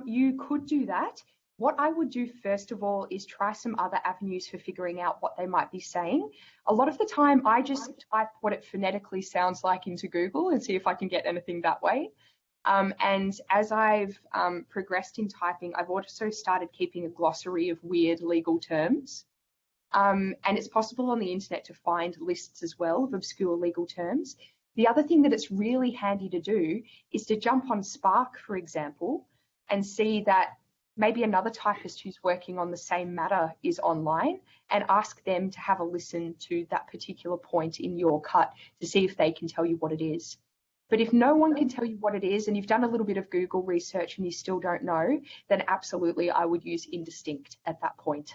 You could do that. What I would do first of all is try some other avenues for figuring out what they might be saying. A lot of the time I just type what it phonetically sounds like into Google and see if I can get anything that way. And as I've progressed in typing, I've also started keeping a glossary of weird legal terms. And it's possible on the internet to find lists as well of obscure legal terms. The other thing that it's really handy to do is to jump on Spark, for example, and see that maybe another typist who's working on the same matter is online and ask them to have a listen to that particular point in your cut to see if they can tell you what it is. But if no one can tell you what it is and you've done a little bit of Google research and you still don't know, then absolutely I would use indistinct at that point.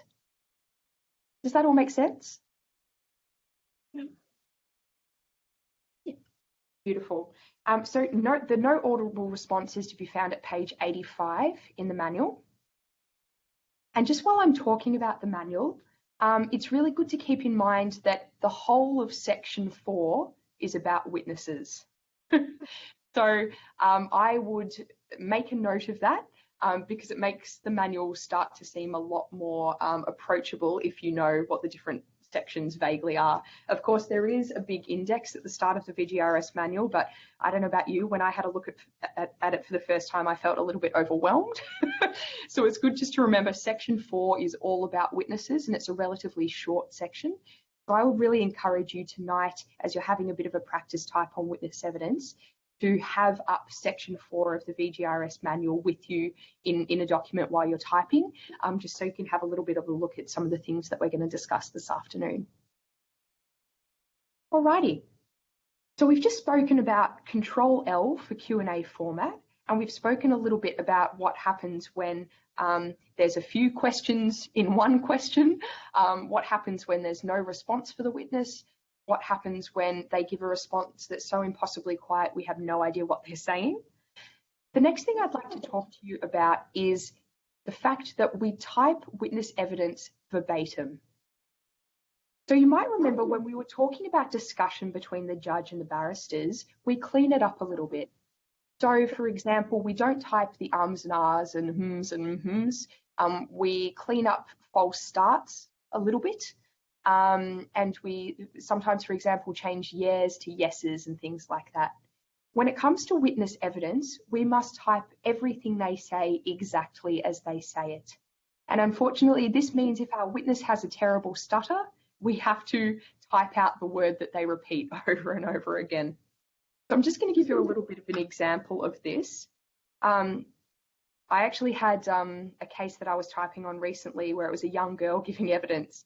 Does that all make sense? Yeah. Beautiful. So the no audible response is to be found at page 85 in the manual. And just while I'm talking about the manual, it's really good to keep in mind that the whole of section 4 is about witnesses. So I would make a note of that because it makes the manual start to seem a lot more approachable if you know what the different sections vaguely are. Of course, there is a big index at the start of the VGRS manual, but I don't know about you, when I had a look at it for the first time, I felt a little bit overwhelmed. So it's good just to remember section 4 is all about witnesses, and it's a relatively short section. So I would really encourage you tonight, as you're having a bit of a practice type on witness evidence, to have up section 4 of the VGRS manual with you in a document while you're typing, just so you can have a little bit of a look at some of the things that we're going to discuss this afternoon. Alrighty, so we've just spoken about Control L for Q&A format, and we've spoken a little bit about what happens when there's a few questions in one question, what happens when there's no response for the witness, what happens when they give a response that's so impossibly quiet we have no idea what they're saying. The next thing I'd like to talk to you about is the fact that we type witness evidence verbatim. So you might remember when we were talking about discussion between the judge and the barristers, we clean it up a little bit. So for example, we don't type the ums and ahs and hms and mhms. We clean up false starts a little bit. And we sometimes, for example, change yes to yeses and things like that. When it comes to witness evidence, we must type everything they say exactly as they say it. And unfortunately, this means if our witness has a terrible stutter, we have to type out the word that they repeat over and over again. So I'm just going to give you a little bit of an example of this. I actually had a case that I was typing on recently where it was a young girl giving evidence.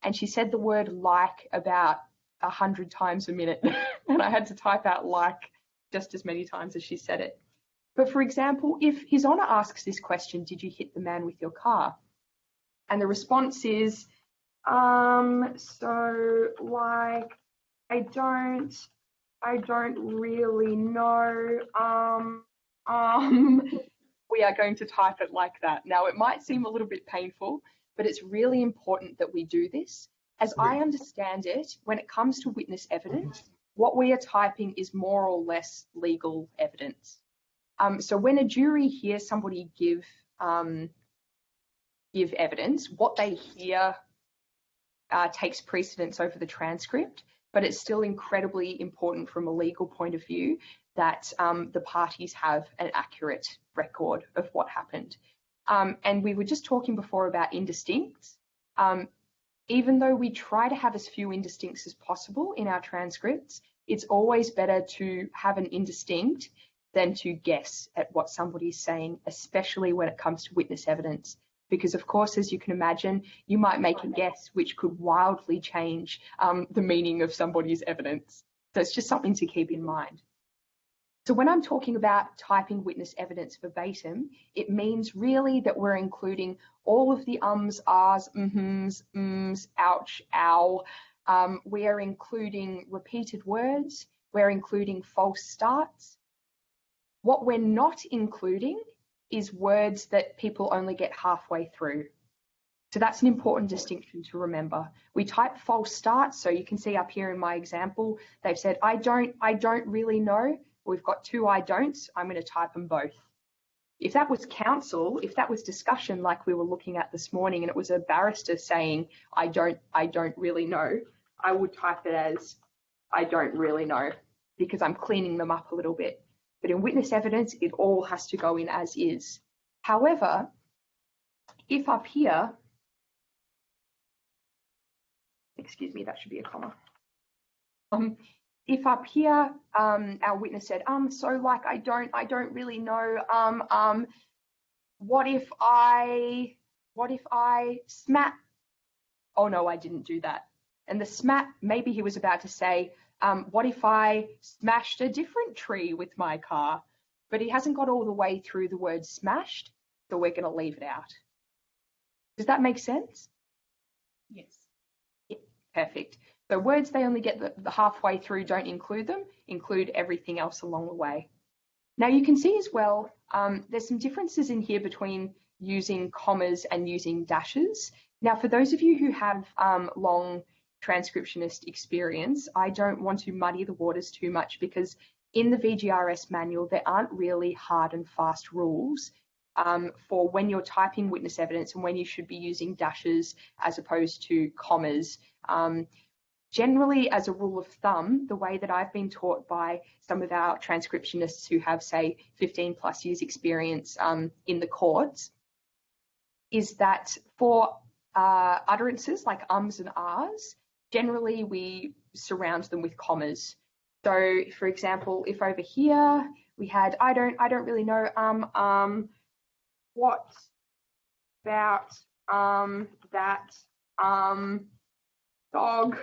And she said the word like about 100 times a minute. And I had to type out like just as many times as she said it. But for example, if His Honour asks this question, did you hit the man with your car? And the response is, so like, I don't really know, we are going to type it like that. Now, it might seem a little bit painful, but it's really important that we do this. As I understand it, when it comes to witness evidence, what we are typing is more or less legal evidence. So when a jury hears somebody give evidence, what they hear takes precedence over the transcript, but it's still incredibly important from a legal point of view that the parties have an accurate record of what happened. And we were just talking before about indistincts. Even though we try to have as few indistincts as possible in our transcripts, it's always better to have an indistinct than to guess at what somebody's saying, especially when it comes to witness evidence. Because of course, as you can imagine, you might make a guess which could wildly change the meaning of somebody's evidence. So it's just something to keep in mind. So when I'm talking about typing witness evidence verbatim, it means really that we're including all of the ums, ahs, mhms, mms, ouch, ow. We are including repeated words. We're including false starts. What we're not including is words that people only get halfway through. So that's an important distinction to remember. We type false starts, so you can see up here in my example, they've said, I don't really know. We've got two I don'ts, I'm going to type them both. If that was counsel, if that was discussion like we were looking at this morning and it was a barrister saying, I don't really know, I would type it as, I don't really know, because I'm cleaning them up a little bit. But in witness evidence, it all has to go in as is. However, if up here, excuse me, that should be a comma. If up here, our witness said, so like I don't really know, what if I smack? Oh no, I didn't do that. And the smack, maybe he was about to say, what if I smashed a different tree with my car? But he hasn't got all the way through the word smashed, so we're going to leave it out. Does that make sense? Yes. Yeah, perfect. So words they only get the halfway through, don't include them, include everything else along the way. Now you can see as well, there's some differences in here between using commas and using dashes. Now, for those of you who have long transcriptionist experience, I don't want to muddy the waters too much because in the VGRS manual, there aren't really hard and fast rules for when you're typing witness evidence and when you should be using dashes as opposed to commas. Generally, as a rule of thumb, the way that I've been taught by some of our transcriptionists who have, say, 15 plus years experience in the courts, is that for utterances like ums and ahs, generally we surround them with commas. So, for example, if over here we had, I don't really know, what about, that, dog,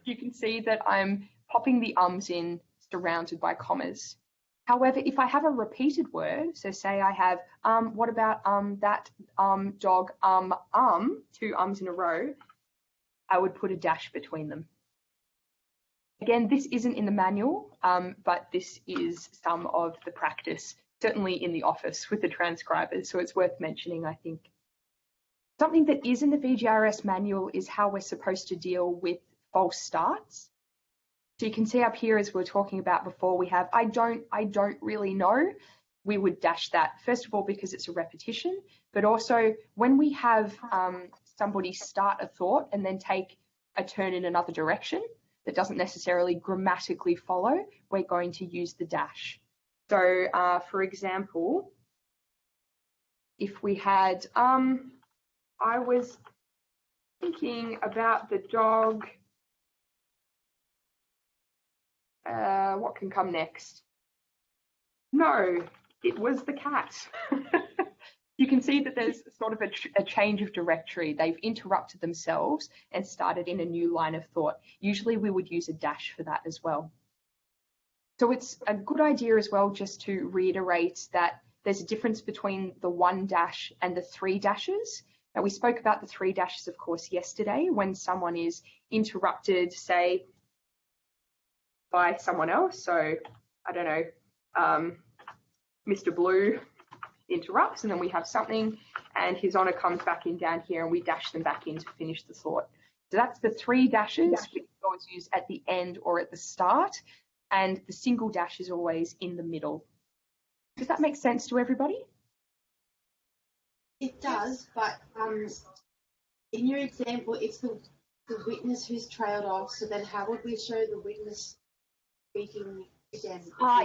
you can see that I'm popping the ums in surrounded by commas. However, if I have a repeated word, so say I have, what about, that, dog, 2 ums in a row, I would put a dash between them. Again, this isn't in the manual, but this is some of the practice, certainly in the office with the transcribers, so it's worth mentioning, I think. Something that is in the VGRS manual is how we're supposed to deal with false starts. So you can see up here, as we were talking about before, we have, I don't really know. We would dash that, first of all, because it's a repetition, but also when we have somebody start a thought and then take a turn in another direction that doesn't necessarily grammatically follow, we're going to use the dash. So, for example, if we had, I was thinking about the dog, what can come next? No, it was the cat. You can see that there's sort of a change of directory. They've interrupted themselves and started in a new line of thought. Usually we would use a dash for that as well. So it's a good idea as well just to reiterate that there's a difference between the 1 dash and the 3 dashes. Now, we spoke about the 3 dashes, of course, yesterday when someone is interrupted, say, by someone else. So, I don't know, Mr. Blue interrupts, and then we have something, and His Honour comes back in down here, and we dash them back in to finish the thought. So that's the 3 dashes, which we always use at the end or at the start, and the single dash is always in the middle. Does that make sense to everybody? It does, but in your example, it's the witness who's trailed off, so then how would we show the witness speaking again?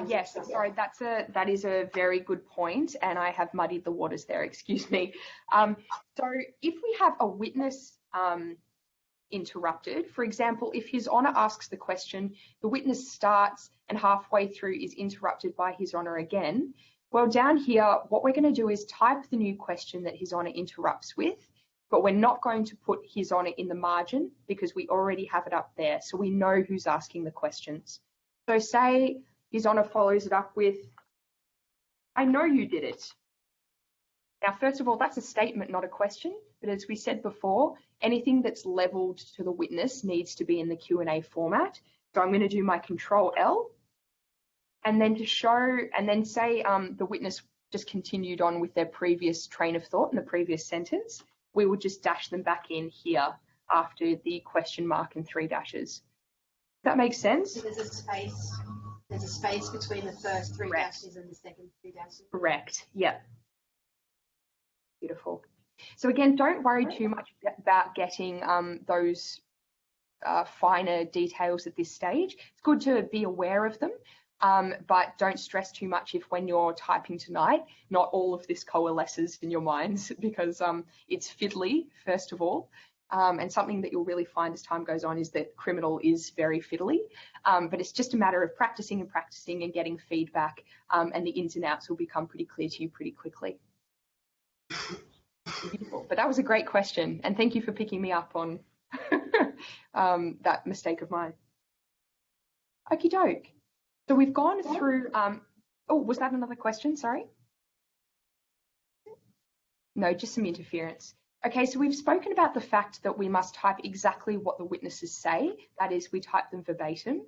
Yes, sorry, that is a very good point, and I have muddied the waters there, excuse me. So if we have a witness interrupted, for example, if His Honour asks the question, the witness starts and halfway through is interrupted by His Honour again, well, down here, what we're going to do is type the new question that His Honour interrupts with, but we're not going to put His Honour in the margin because we already have it up there, so we know who's asking the questions. So say His Honour follows it up with, I know you did it. Now, first of all, that's a statement, not a question, but as we said before, anything that's levelled to the witness needs to be in the Q&A format. So I'm going to do my Control L, and then to show, and then say the witness just continued on with their previous train of thought in the previous sentence, we will just dash them back in here after the question mark and 3 dashes. Does that make sense? So there's a space between the first 3 dashes and the second 3 dashes. Correct, yeah. Beautiful. So again, don't worry too much about getting those finer details at this stage. It's good to be aware of them. But don't stress too much if when you're typing tonight, not all of this coalesces in your minds because it's fiddly, first of all. And something that you'll really find as time goes on is that criminal is very fiddly, but it's just a matter of practicing and practicing and getting feedback, and the ins and outs will become pretty clear to you pretty quickly. Beautiful. But that was a great question, and thank you for picking me up on that mistake of mine. Okie doke. So we've gone through, oh, was that another question? Sorry. No, just some interference. Okay, so we've spoken about the fact that we must type exactly what the witnesses say. That is, we type them verbatim.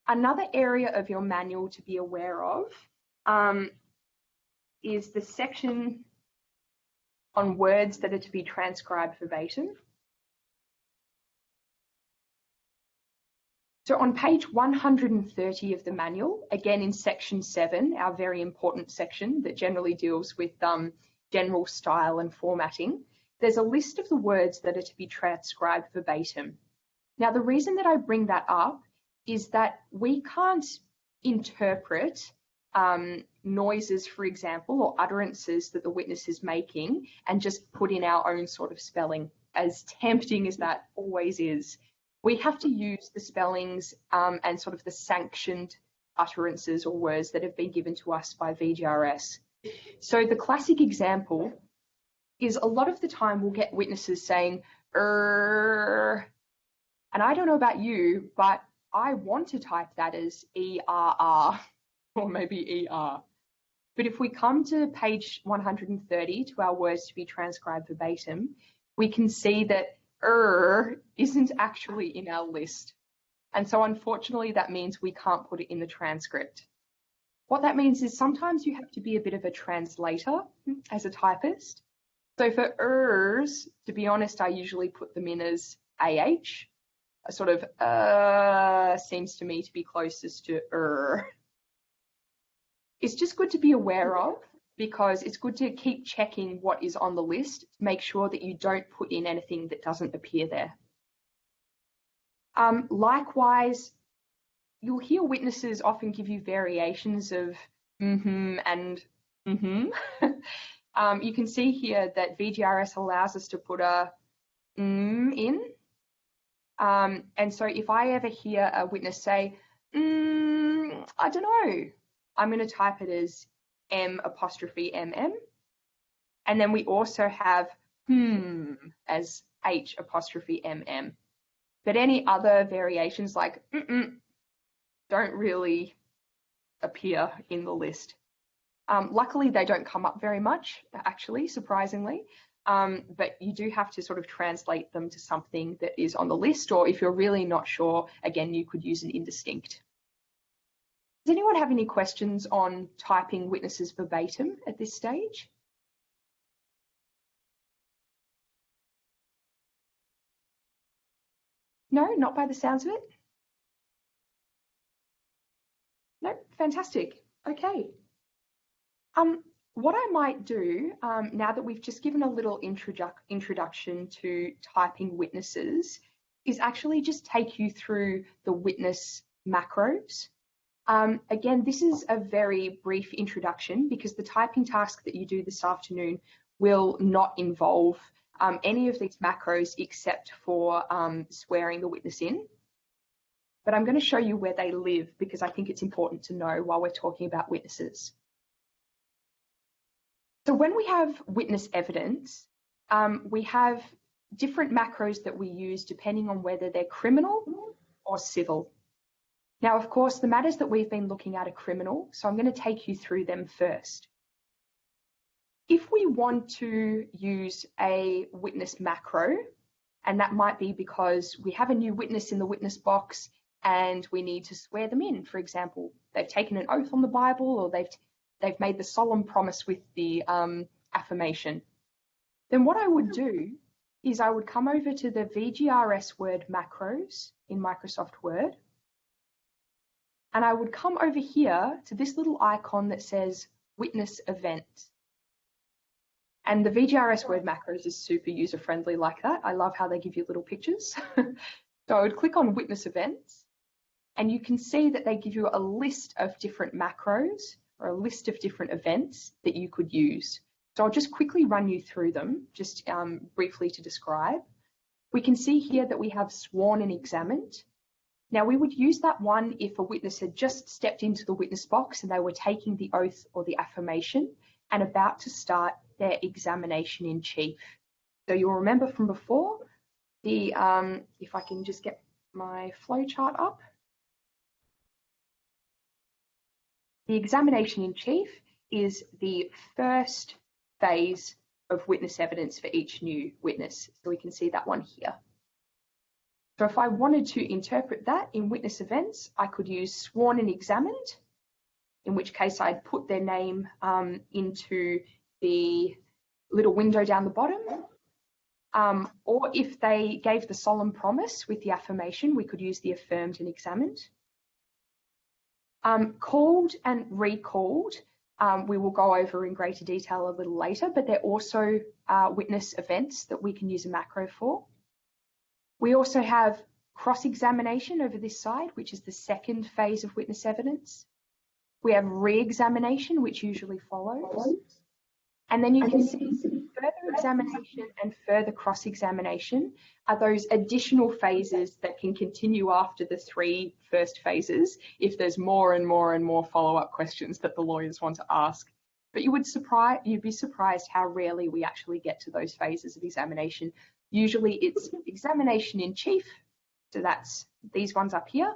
Another area of your manual to be aware of is the section on words that are to be transcribed verbatim. So on page 130 of the manual, again in section 7, our very important section that generally deals with general style and formatting, there's a list of the words that are to be transcribed verbatim. Now, the reason that I bring that up is that we can't interpret noises, for example, or utterances that the witness is making and just put in our own sort of spelling, as tempting as that always is. We have to use the spellings and sort of the sanctioned utterances or words that have been given to us by VGRS. So the classic example is a lot of the time we'll get witnesses saying, and I don't know about you, but I want to type that as ERR or maybe ER. But if we come to page 130 to our words to be transcribed verbatim, we can see that isn't actually in our list. And so unfortunately, that means we can't put it in the transcript. What that means is sometimes you have to be a bit of a translator as a typist. So for to be honest, I usually put them in as AH. A sort of seems to me to be closest to It's just good to be aware of, because it's good to keep checking what is on the list to make sure that you don't put in anything that doesn't appear there. Likewise, you'll hear witnesses often give you variations of and you can see here that VGRS allows us to put a in. And so if I ever hear a witness say, I don't know, I'm going to type it as M''MM. And then we also have as H''MM. But any other variations like don't really appear in the list. Luckily, they don't come up very much, actually, surprisingly. But you do have to sort of translate them to something that is on the list, or if you're really not sure, again, you could use an indistinct. Does anyone have any questions on typing witnesses verbatim at this stage? No, not by the sounds of it? No, fantastic. Okay. What I might do, now that we've just given a little introduction to typing witnesses, is actually just take you through the witness macros. Again, this is a very brief introduction because the typing task that you do this afternoon will not involve any of these macros except for swearing the witness in. But I'm going to show you where they live because I think it's important to know while we're talking about witnesses. So when we have witness evidence, we have different macros that we use depending on whether they're criminal or civil. Now, of course, the matters that we've been looking at are criminal, so I'm going to take you through them first. If we want to use a witness macro, and that might be because we have a new witness in the witness box and we need to swear them in, for example, they've taken an oath on the Bible or they've made the solemn promise with the affirmation, then what I would do is I would come over to the VGRS Word macros in Microsoft Word, and I would come over here to this little icon that says Witness Event. And the VGRS Word macros is super user-friendly like that. I love how they give you little pictures. So I would click on Witness Events, and you can see that they give you a list of different macros or a list of different events that you could use. So I'll just quickly run you through them, just briefly to describe. We can see here that we have sworn and examined. Now, we would use that one if a witness had just stepped into the witness box and they were taking the oath or the affirmation and about to start their examination in chief. So you'll remember from before, the if I can just get my flowchart up. The examination in chief is the first phase of witness evidence for each new witness. So we can see that one here. So if I wanted to interpret that in witness events, I could use sworn and examined, in which case I'd put their name into the little window down the bottom. Or if they gave the solemn promise with the affirmation, we could use the affirmed and examined. Called and recalled, we will go over in greater detail a little later, but they're also witness events that we can use a macro for. We also have cross-examination over this side, which is the second phase of witness evidence. We have re-examination, which usually follows. And then you can see further examination and further cross-examination are those additional phases that can continue after the 3 first phases if there's more and more and more follow-up questions that the lawyers want to ask. But you'd be surprised how rarely we actually get to those phases of examination. Usually it's examination in chief, so that's these ones up here,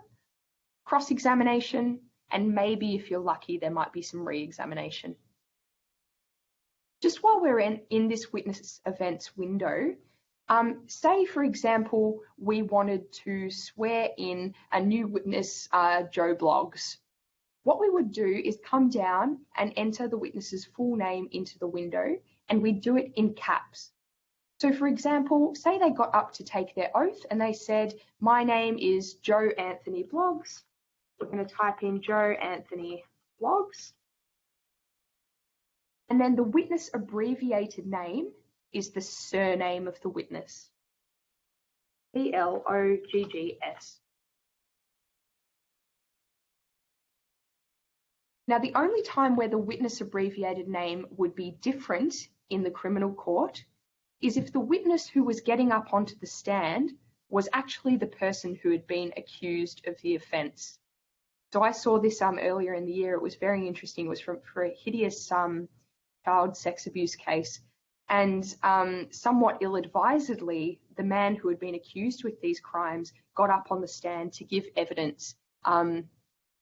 cross-examination, and maybe if you're lucky there might be some re-examination. Just while we're in this witness events window, say for example we wanted to swear in a new witness, Joe Bloggs. What we would do is come down and enter the witness's full name into the window, and we do it in caps. So for example, say they got up to take their oath and they said, my name is Joe Anthony Bloggs. We're going to type in Joe Anthony Bloggs. And then the witness abbreviated name is the surname of the witness. B-L-O-G-G-S. Now, the only time where the witness abbreviated name would be different in the criminal court is if the witness who was getting up onto the stand was actually the person who had been accused of the offence. So I saw this earlier in the year. It was very interesting. It was for a hideous child sex abuse case. And somewhat ill-advisedly, the man who had been accused with these crimes got up on the stand to give evidence in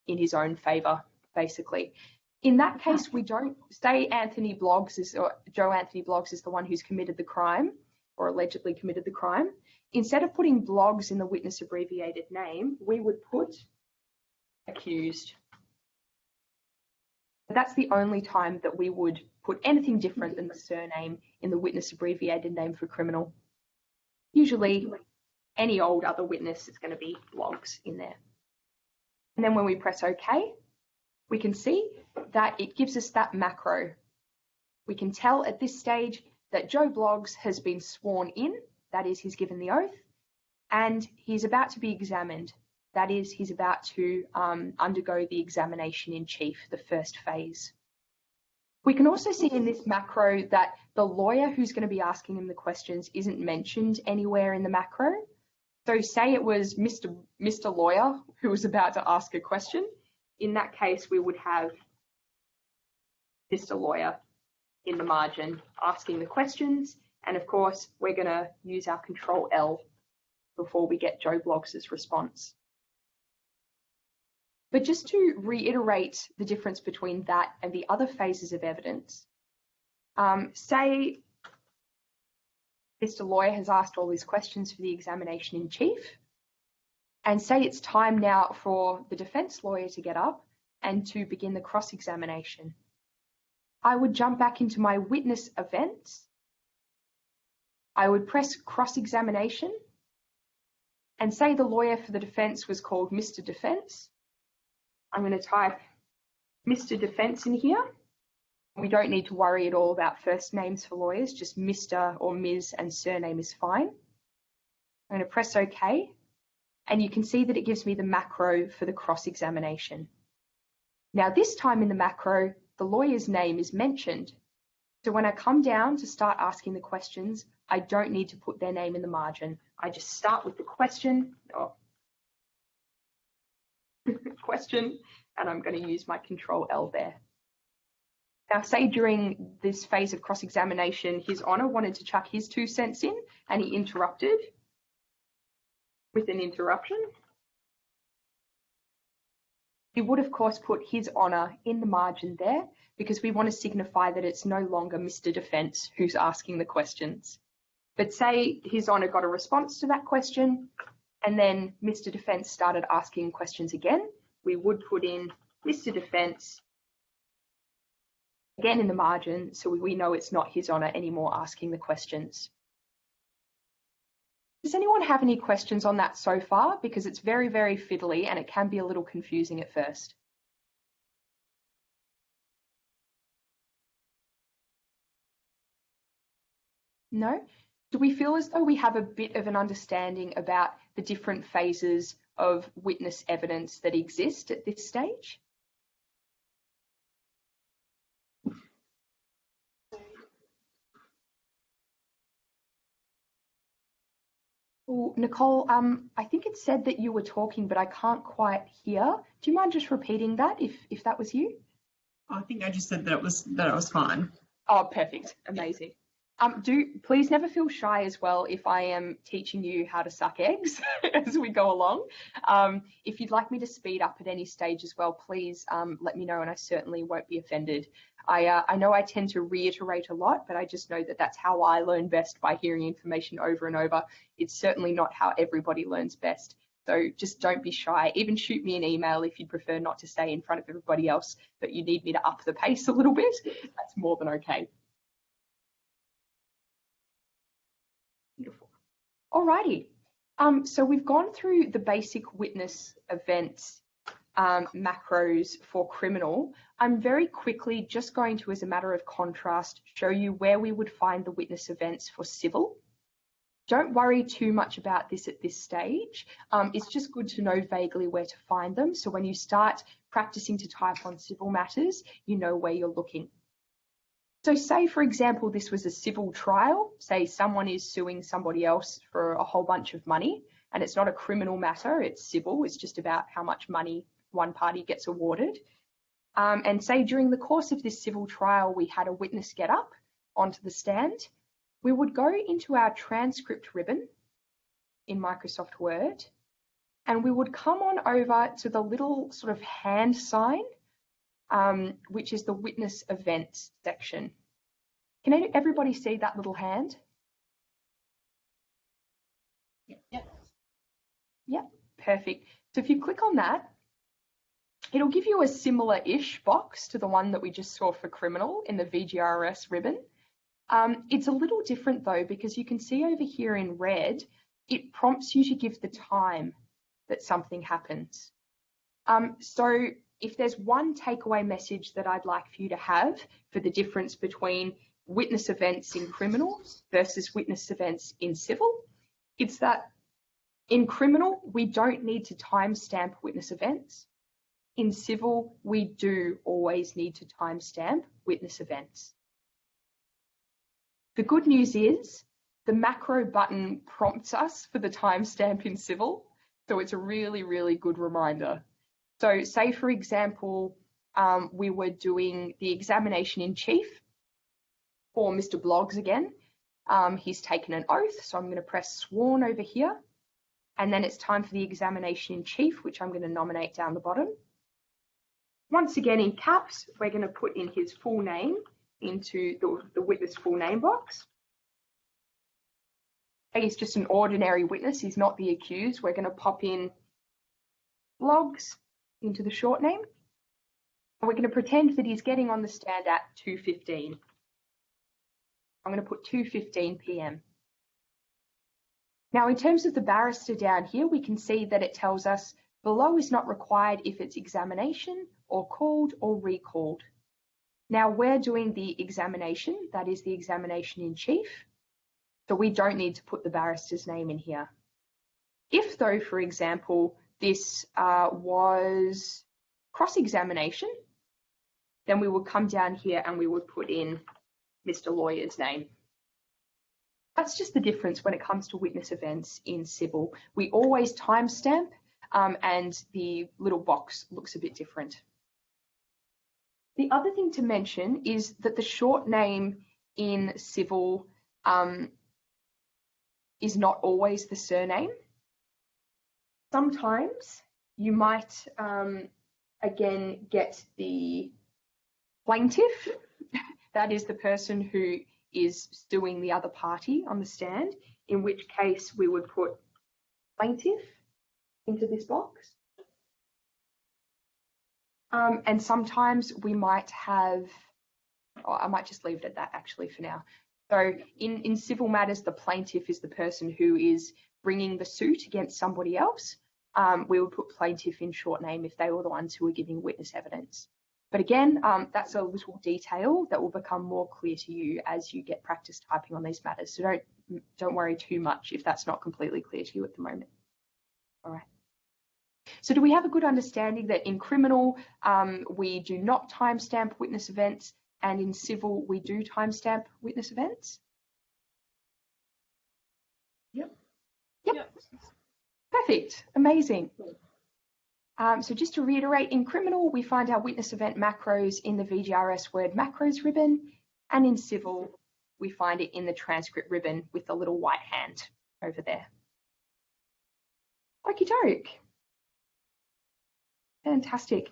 his own favour, basically. In that case, we don't say Anthony Bloggs or Joe Anthony Bloggs is the one who's committed the crime or allegedly committed the crime. Instead of putting Bloggs in the witness abbreviated name, we would put accused. That's the only time that we would put anything different than the surname in the witness abbreviated name for criminal. Usually, any old other witness is going to be Bloggs in there. And then when we press OK, we can see that it gives us that macro. We can tell at this stage that Joe Bloggs has been sworn in, that is, he's given the oath, and he's about to be examined. That is, he's about to undergo the examination in chief, the first phase. We can also see in this macro that the lawyer who's going to be asking him the questions isn't mentioned anywhere in the macro. So say it was Mr. Lawyer who was about to ask a question. In that case, we would have Mr. Lawyer in the margin asking the questions. And of course, we're going to use our Control L before we get Joe Bloggs' response. But just to reiterate the difference between that and the other phases of evidence, say Mr. Lawyer has asked all his questions for the examination in chief, and say it's time now for the defence lawyer to get up and to begin the cross-examination. I would jump back into my witness events. I would press cross-examination and say the lawyer for the defence was called Mr. Defence. I'm going to type Mr. Defence in here. We don't need to worry at all about first names for lawyers, just Mr. or Ms. and surname is fine. I'm going to press OK, and you can see that it gives me the macro for the cross-examination. Now this time in the macro, the lawyer's name is mentioned. So when I come down to start asking the questions, I don't need to put their name in the margin. I just start with the question, and I'm going to use my Control L there. Now, say during this phase of cross-examination, His Honour wanted to chuck his 2 cents in, and he interrupted with an interruption. He would, of course, put His Honour in the margin there because we want to signify that it's no longer Mr. Defence who's asking the questions. But say His Honour got a response to that question, and then Mr. Defence started asking questions again, we would put in Mr. Defence again in the margin, so we know it's not His Honour anymore asking the questions. Does anyone have any questions on that so far? Because it's very, very fiddly and it can be a little confusing at first. No? Do we feel as though we have a bit of an understanding about the different phases of witness evidence that exist at this stage? Well, Nicole, I think it said that you were talking, but I can't quite hear. Do you mind just repeating that if that was you? I think I just said that it was fine. Oh, perfect. Amazing. Please never feel shy as well if I am teaching you how to suck eggs as we go along. If you'd like me to speed up at any stage as well, please let me know and I certainly won't be offended. I know I tend to reiterate a lot, but I just know that that's how I learn best, by hearing information over and over. It's certainly not how everybody learns best. So just don't be shy. Even shoot me an email if you'd prefer not to stay in front of everybody else, but you need me to up the pace a little bit. That's more than okay. Beautiful. Alrighty. So we've gone through the basic witness events macros for criminal. I'm very quickly just going to, as a matter of contrast, show you where we would find the witness events for civil. Don't worry too much about this at this stage. It's just good to know vaguely where to find them. So when you start practicing to type on civil matters, you know where you're looking. So say, for example, this was a civil trial. Say someone is suing somebody else for a whole bunch of money, and it's not a criminal matter, it's civil. It's just about how much money one party gets awarded. And say during the course of this civil trial, we had a witness get up onto the stand. We would go into our transcript ribbon in Microsoft Word, and we would come on over to the little sort of hand sign, which is the witness events section. Can everybody see that little hand? Yep. Yep, perfect. So if you click on that, it'll give you a similar-ish box to the one that we just saw for criminal in the VGRS ribbon. It's a little different though, because you can see over here in red, it prompts you to give the time that something happens. So if there's one takeaway message that I'd like for you to have for the difference between witness events in criminal versus witness events in civil, it's that in criminal, we don't need to timestamp witness events. In civil, we do always need to timestamp witness events. The good news is the macro button prompts us for the timestamp in civil, so it's a really, really good reminder. So say, for example, we were doing the examination in chief for Mr. Bloggs again. He's taken an oath, so I'm going to press sworn over here. And then it's time for the examination in chief, which I'm going to nominate down the bottom. Once again, in caps, we're going to put in his full name into the witness full name box. He's just an ordinary witness. He's not the accused. We're going to pop in Bloggs into the short name. And we're going to pretend that he's getting on the stand at 2:15. I'm going to put 2:15 p.m. Now, in terms of the barrister down here, we can see that it tells us below is not required if it's examination or called or recalled. Now, we're doing the examination, that is the examination in chief, so we don't need to put the barrister's name in here. If though, for example, this was cross-examination, then we would come down here and we would put in Mr. Lawyer's name. That's just the difference when it comes to witness events in civil. We always timestamp and the little box looks a bit different. The other thing to mention is that the short name in civil is not always the surname. Sometimes you might, again, get the plaintiff, that is the person who is suing the other party on the stand, in which case we would put plaintiff into this box. And sometimes we might have I might just leave it at that actually for now. So in civil matters, the plaintiff is the person who is bringing the suit against somebody else. We would put plaintiff in short name if they were the ones who were giving witness evidence. But again, that's a little detail that will become more clear to you as you get practice typing on these matters. So don't worry too much if that's not completely clear to you at the moment. All right. So do we have a good understanding that in criminal, we do not timestamp witness events, and in civil, we do timestamp witness events? Yep. Perfect. Amazing. So just to reiterate, in criminal, we find our witness event macros in the VGRS word macros ribbon, and in civil, we find it in the transcript ribbon with the little white hand over there. Okie doke. Fantastic.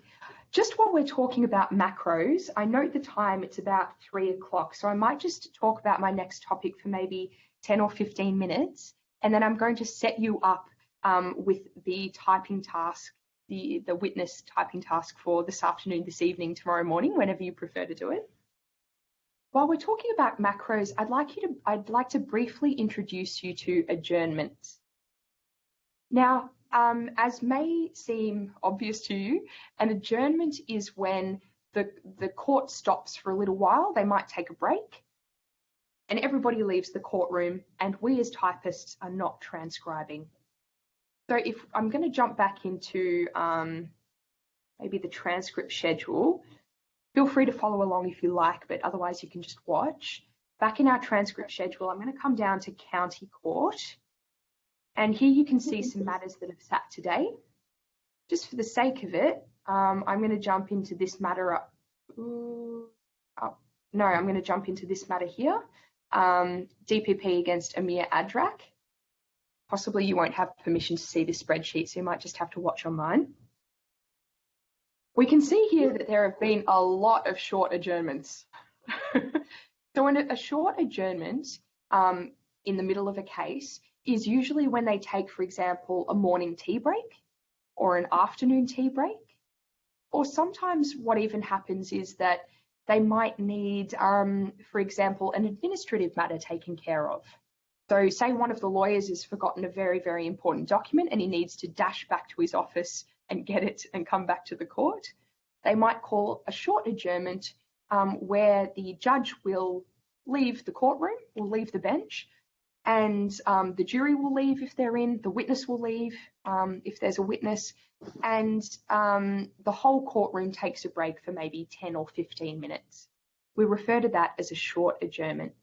Just while we're talking about macros, I note the time, it's about 3 o'clock. So I might just talk about my next topic for maybe 10 or 15 minutes, and then I'm going to set you up with the typing task, the witness typing task for this afternoon, this evening, tomorrow morning, whenever you prefer to do it. While we're talking about macros, I'd like to briefly introduce you to adjournments. Now, as may seem obvious to you, an adjournment is when the court stops for a little while. They might take a break and everybody leaves the courtroom, and we as typists are not transcribing. So if I'm going to jump back into maybe the transcript schedule, feel free to follow along if you like, but otherwise you can just watch. Back in our transcript schedule, I'm going to come down to County Court. And here you can see some matters that have sat today. Just for the sake of it, I'm going to jump into this matter up. I'm going to jump into this matter here. DPP against Amir Adrak. Possibly you won't have permission to see this spreadsheet, so you might just have to watch online. We can see here that there have been a lot of short adjournments. So in a short adjournment in the middle of a case is usually when they take, for example, a morning tea break or an afternoon tea break. Or sometimes what even happens is that they might need, for example, an administrative matter taken care of. So say one of the lawyers has forgotten a very, very important document and he needs to dash back to his office and get it and come back to the court. They might call a short adjournment where the judge will leave the courtroom, will leave the bench, and the jury will leave if they're in, the witness will leave if there's a witness, and the whole courtroom takes a break for maybe 10 or 15 minutes. We refer to that as a short adjournment.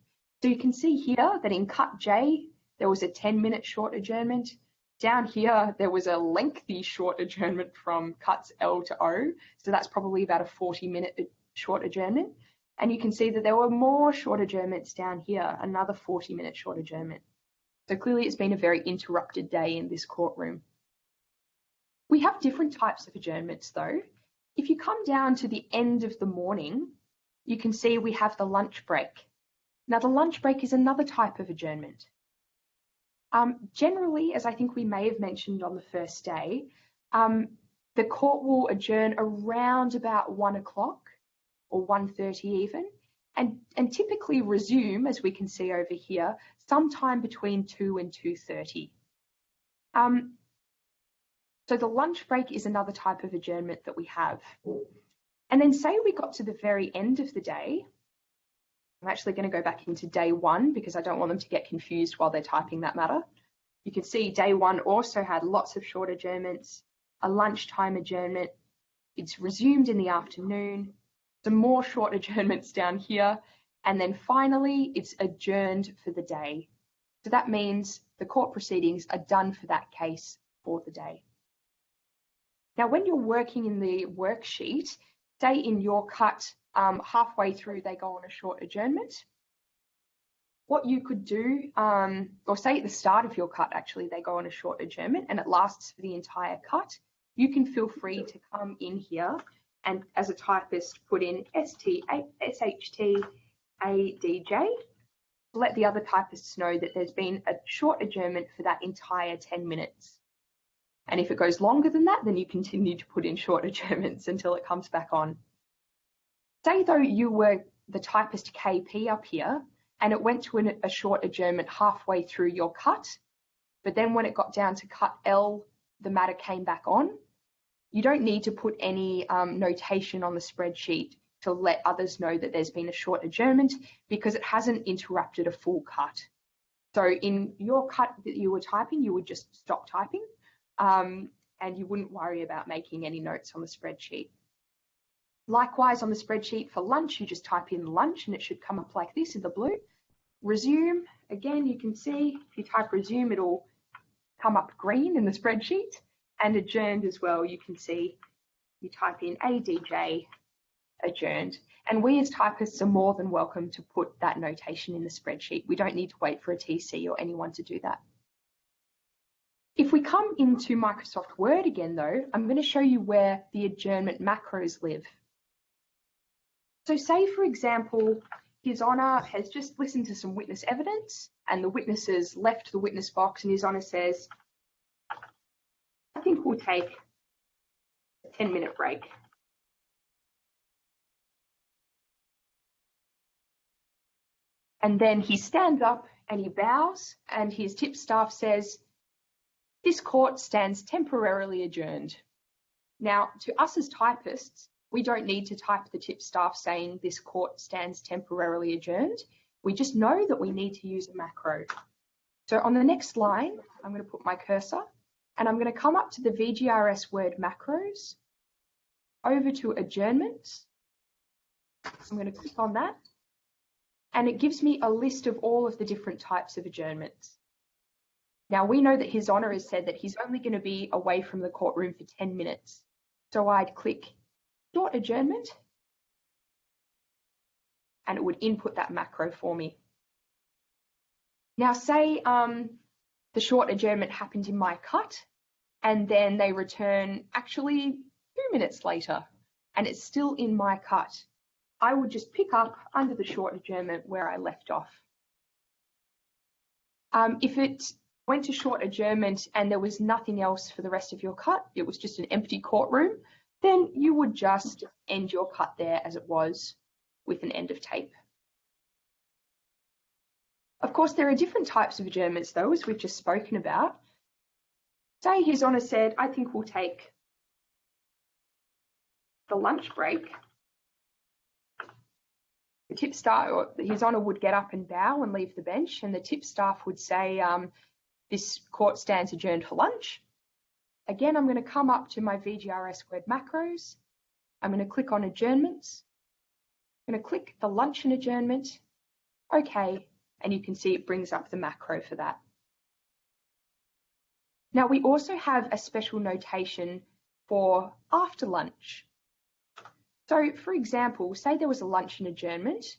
So you can see here that in cut J, there was a 10-minute short adjournment. Down here, there was a lengthy short adjournment from cuts L to O. So that's probably about a 40-minute short adjournment. And you can see that there were more short adjournments down here, another 40-minute short adjournment. So clearly it's been a very interrupted day in this courtroom. We have different types of adjournments though. If you come down to the end of the morning, you can see we have the lunch break. Now the lunch break is another type of adjournment. Generally, as I think we may have mentioned on the first day, the court will adjourn around about 1 o'clock. Or 1:30 even, and typically resume, as we can see over here, sometime between 2 and 2:30. So the lunch break is another type of adjournment that we have. And then say we got to the very end of the day. I'm actually going to go back into day 1 because I don't want them to get confused while they're typing that matter. You can see day 1 also had lots of short adjournments, a lunchtime adjournment. It's resumed in the afternoon. Some more short adjournments down here, and then finally it's adjourned for the day. So that means the court proceedings are done for that case for the day. Now when you're working in the worksheet, say in your cut halfway through they go on a short adjournment, what you could do, or say at the start of your cut actually they go on a short adjournment and it lasts for the entire cut, you can feel free to come in here and as a typist put in SHT ADJ, let the other typists know that there's been a short adjournment for that entire 10 minutes. And if it goes longer than that, then you continue to put in short adjournments until it comes back on. Say though you were the typist KP up here, and it went to a short adjournment halfway through your cut, but then when it got down to cut L, the matter came back on, you don't need to put any notation on the spreadsheet to let others know that there's been a short adjournment, because it hasn't interrupted a full cut. So in your cut that you were typing, you would just stop typing, and you wouldn't worry about making any notes on the spreadsheet. Likewise, on the spreadsheet for lunch, you just type in lunch and it should come up like this in the blue. Resume, again, you can see if you type resume, it'll come up green in the spreadsheet. And adjourned as well, you can see you type in ADJ, adjourned. And we as typists are more than welcome to put that notation in the spreadsheet. We don't need to wait for a TC or anyone to do that. If we come into Microsoft Word again though, I'm going to show you where the adjournment macros live. So say, for example, His Honour has just listened to some witness evidence and the witness has left the witness box, and His Honour says, I think we'll take a 10-minute break. And then he stands up and he bows, and his tip staff says, this court stands temporarily adjourned. Now, to us as typists, we don't need to type the tip staff saying this court stands temporarily adjourned. We just know that we need to use a macro. So on the next line, I'm going to put my cursor and I'm going to come up to the VGRS Word macros, over to adjournments. I'm going to click on that, and it gives me a list of all of the different types of adjournments. Now we know that His Honour has said that he's only going to be away from the courtroom for 10 minutes. So I'd click short adjournment and it would input that macro for me. Now say the short adjournment happened in my cut and then they return actually 2 minutes later and it's still in my cut. I would just pick up under the short adjournment where I left off. If it went to short adjournment and there was nothing else for the rest of your cut, it was just an empty courtroom, then you would just end your cut there as it was with an end of tape. Of course, there are different types of adjournments though, as we've just spoken about. Say His Honour said, I think we'll take the lunch break. The tip staff, or His Honour would get up and bow and leave the bench, and the tip staff would say, this court stands adjourned for lunch. Again, I'm going to come up to my VGRS Word macros. I'm going to click on adjournments. I'm going to click the luncheon adjournment. Okay, and you can see it brings up the macro for that. Now we also have a special notation for after lunch. So for example, say there was a luncheon adjournment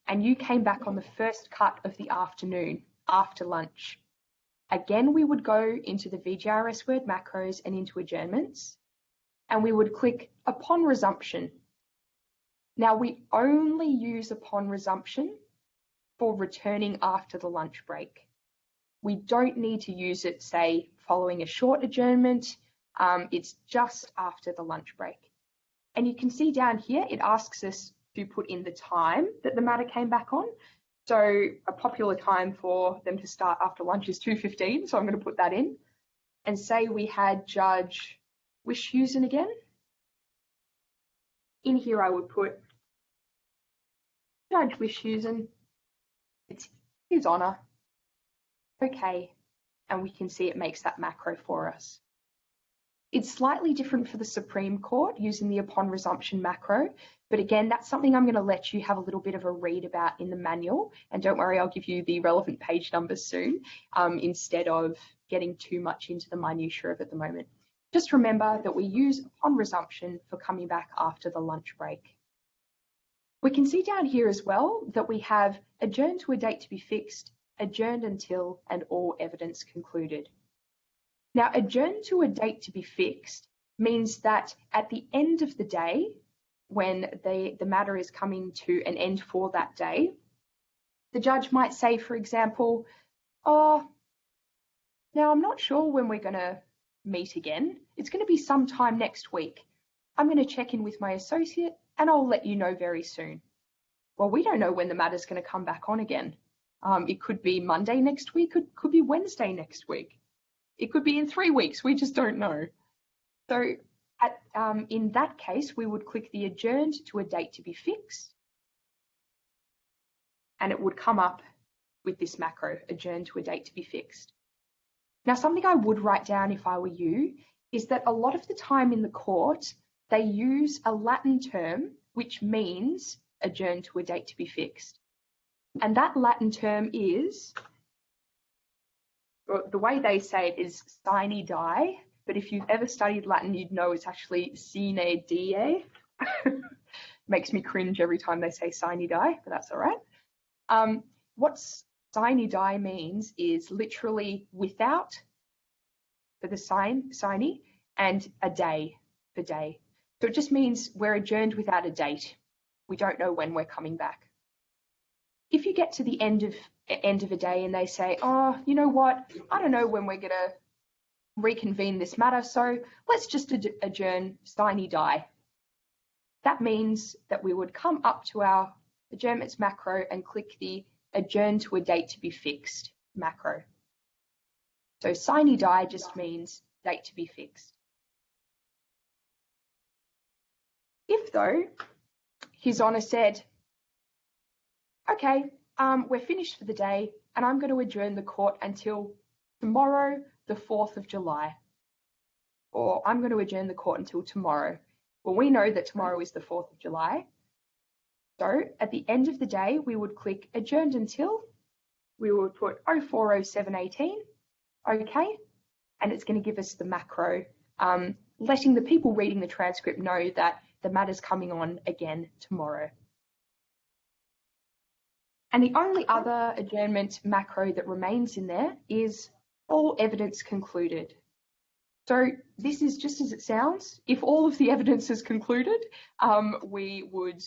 and you came back on the first cut of the afternoon after lunch. Again, we would go into the VGRS Word macros and into adjournments, and we would click upon resumption. Now we only use upon resumption for returning after the lunch break. We don't need to use it, say, following a short adjournment. It's just after the lunch break. And you can see down here, it asks us to put in the time that the matter came back on. So a popular time for them to start after lunch is 2:15, so I'm going to put that in. And say we had Judge Wishhusen again. In here I would put Judge Wishhusen, it's His Honour. Okay, and we can see it makes that macro for us. It's slightly different for the Supreme Court using the upon resumption macro, but again, that's something I'm going to let you have a little bit of a read about in the manual. And don't worry, I'll give you the relevant page numbers soon, instead of getting too much into the minutiae of it at the moment. Just remember that we use upon resumption for coming back after the lunch break. We can see down here as well that we have adjourned to a date to be fixed, adjourned until, and all evidence concluded. Now, adjourned to a date to be fixed means that at the end of the day, when the matter is coming to an end for that day, the judge might say, for example, oh, now I'm not sure when we're going to meet again. It's going to be sometime next week. I'm going to check in with my associate and I'll let you know very soon. Well, we don't know when the matter's going to come back on again. It could be Monday next week, it could be Wednesday next week. It could be in 3 weeks, we just don't know. So in that case, we would click the adjourned to a date to be fixed, and it would come up with this macro, adjourned to a date to be fixed. Now, something I would write down if I were you is that a lot of the time in the court, they use a Latin term which means adjourned to a date to be fixed. And that Latin term is, the way they say it is sine die, but if you've ever studied Latin, you'd know it's actually sine die. Makes me cringe every time they say sine die, but that's all right. What sine die means is literally without for the sine, and a day for day. So it just means we're adjourned without a date. We don't know when we're coming back. If you get to the end of a day and they say, oh, you know what, I don't know when we're going to reconvene this matter, so let's just adjourn sine die. That means that we would come up to our adjournments macro and click the adjourn to a date to be fixed macro. So sine die just means date to be fixed. If though, His Honour said, okay, we're finished for the day and I'm going to adjourn the court until tomorrow, the 4th of July. Or I'm going to adjourn the court until tomorrow. Well, we know that tomorrow is the 4th of July. So at the end of the day, we would click adjourned until, we would put 040718, okay, and it's going to give us the macro, letting the people reading the transcript know that the matter's coming on again tomorrow. And the only other adjournment macro that remains in there is all evidence concluded. So this is just as it sounds. If all of the evidence is concluded, we would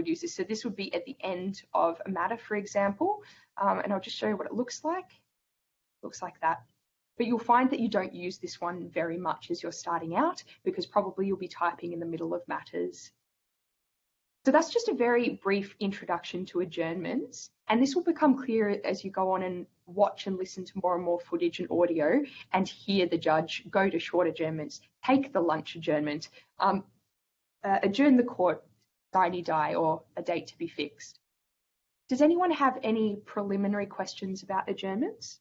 use this. So this would be at the end of a matter, for example, and I'll just show you what it looks like. It looks like that. But you'll find that you don't use this one very much as you're starting out because probably you'll be typing in the middle of matters. So that's just a very brief introduction to adjournments, and this will become clearer as you go on and watch and listen to more and more footage and audio and hear the judge go to short adjournments, take the lunch adjournment, adjourn the court, sine die, or a date to be fixed. Does anyone have any preliminary questions about adjournments?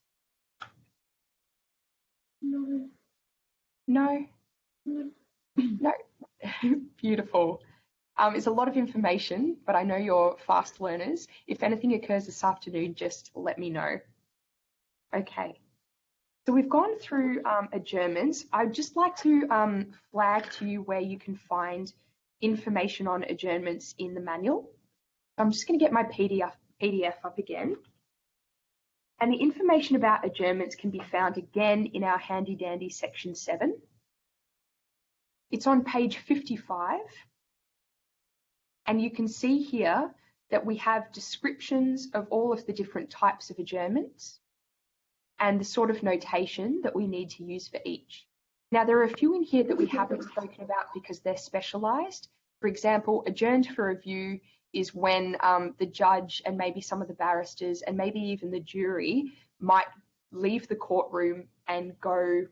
No. No? No. No. Beautiful. It's a lot of information, but I know you're fast learners. If anything occurs this afternoon, just let me know. Okay. So we've gone through adjournments. I'd just like to flag to you where you can find information on adjournments in the manual. I'm just going to get my PDF up again. And the information about adjournments can be found again in our handy dandy section 7. It's on page 55. And you can see here that we have descriptions of all of the different types of adjournments and the sort of notation that we need to use for each. Now, there are a few in here that we haven't spoken about because they're specialised. For example, adjourned for review is when the judge and maybe some of the barristers and maybe even the jury might leave the courtroom and go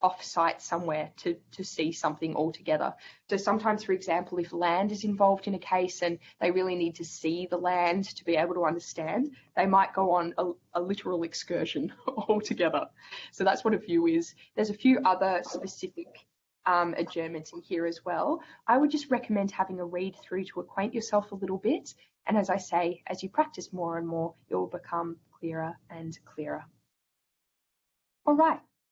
off-site somewhere to see something altogether. So sometimes, for example, if land is involved in a case and they really need to see the land to be able to understand, they might go on a literal excursion altogether. So that's what a view is. There's a few other specific adjournments in here as well. I would just recommend having a read through to acquaint yourself a little bit. And as I say, as you practice more and more, it will become clearer and clearer. All right.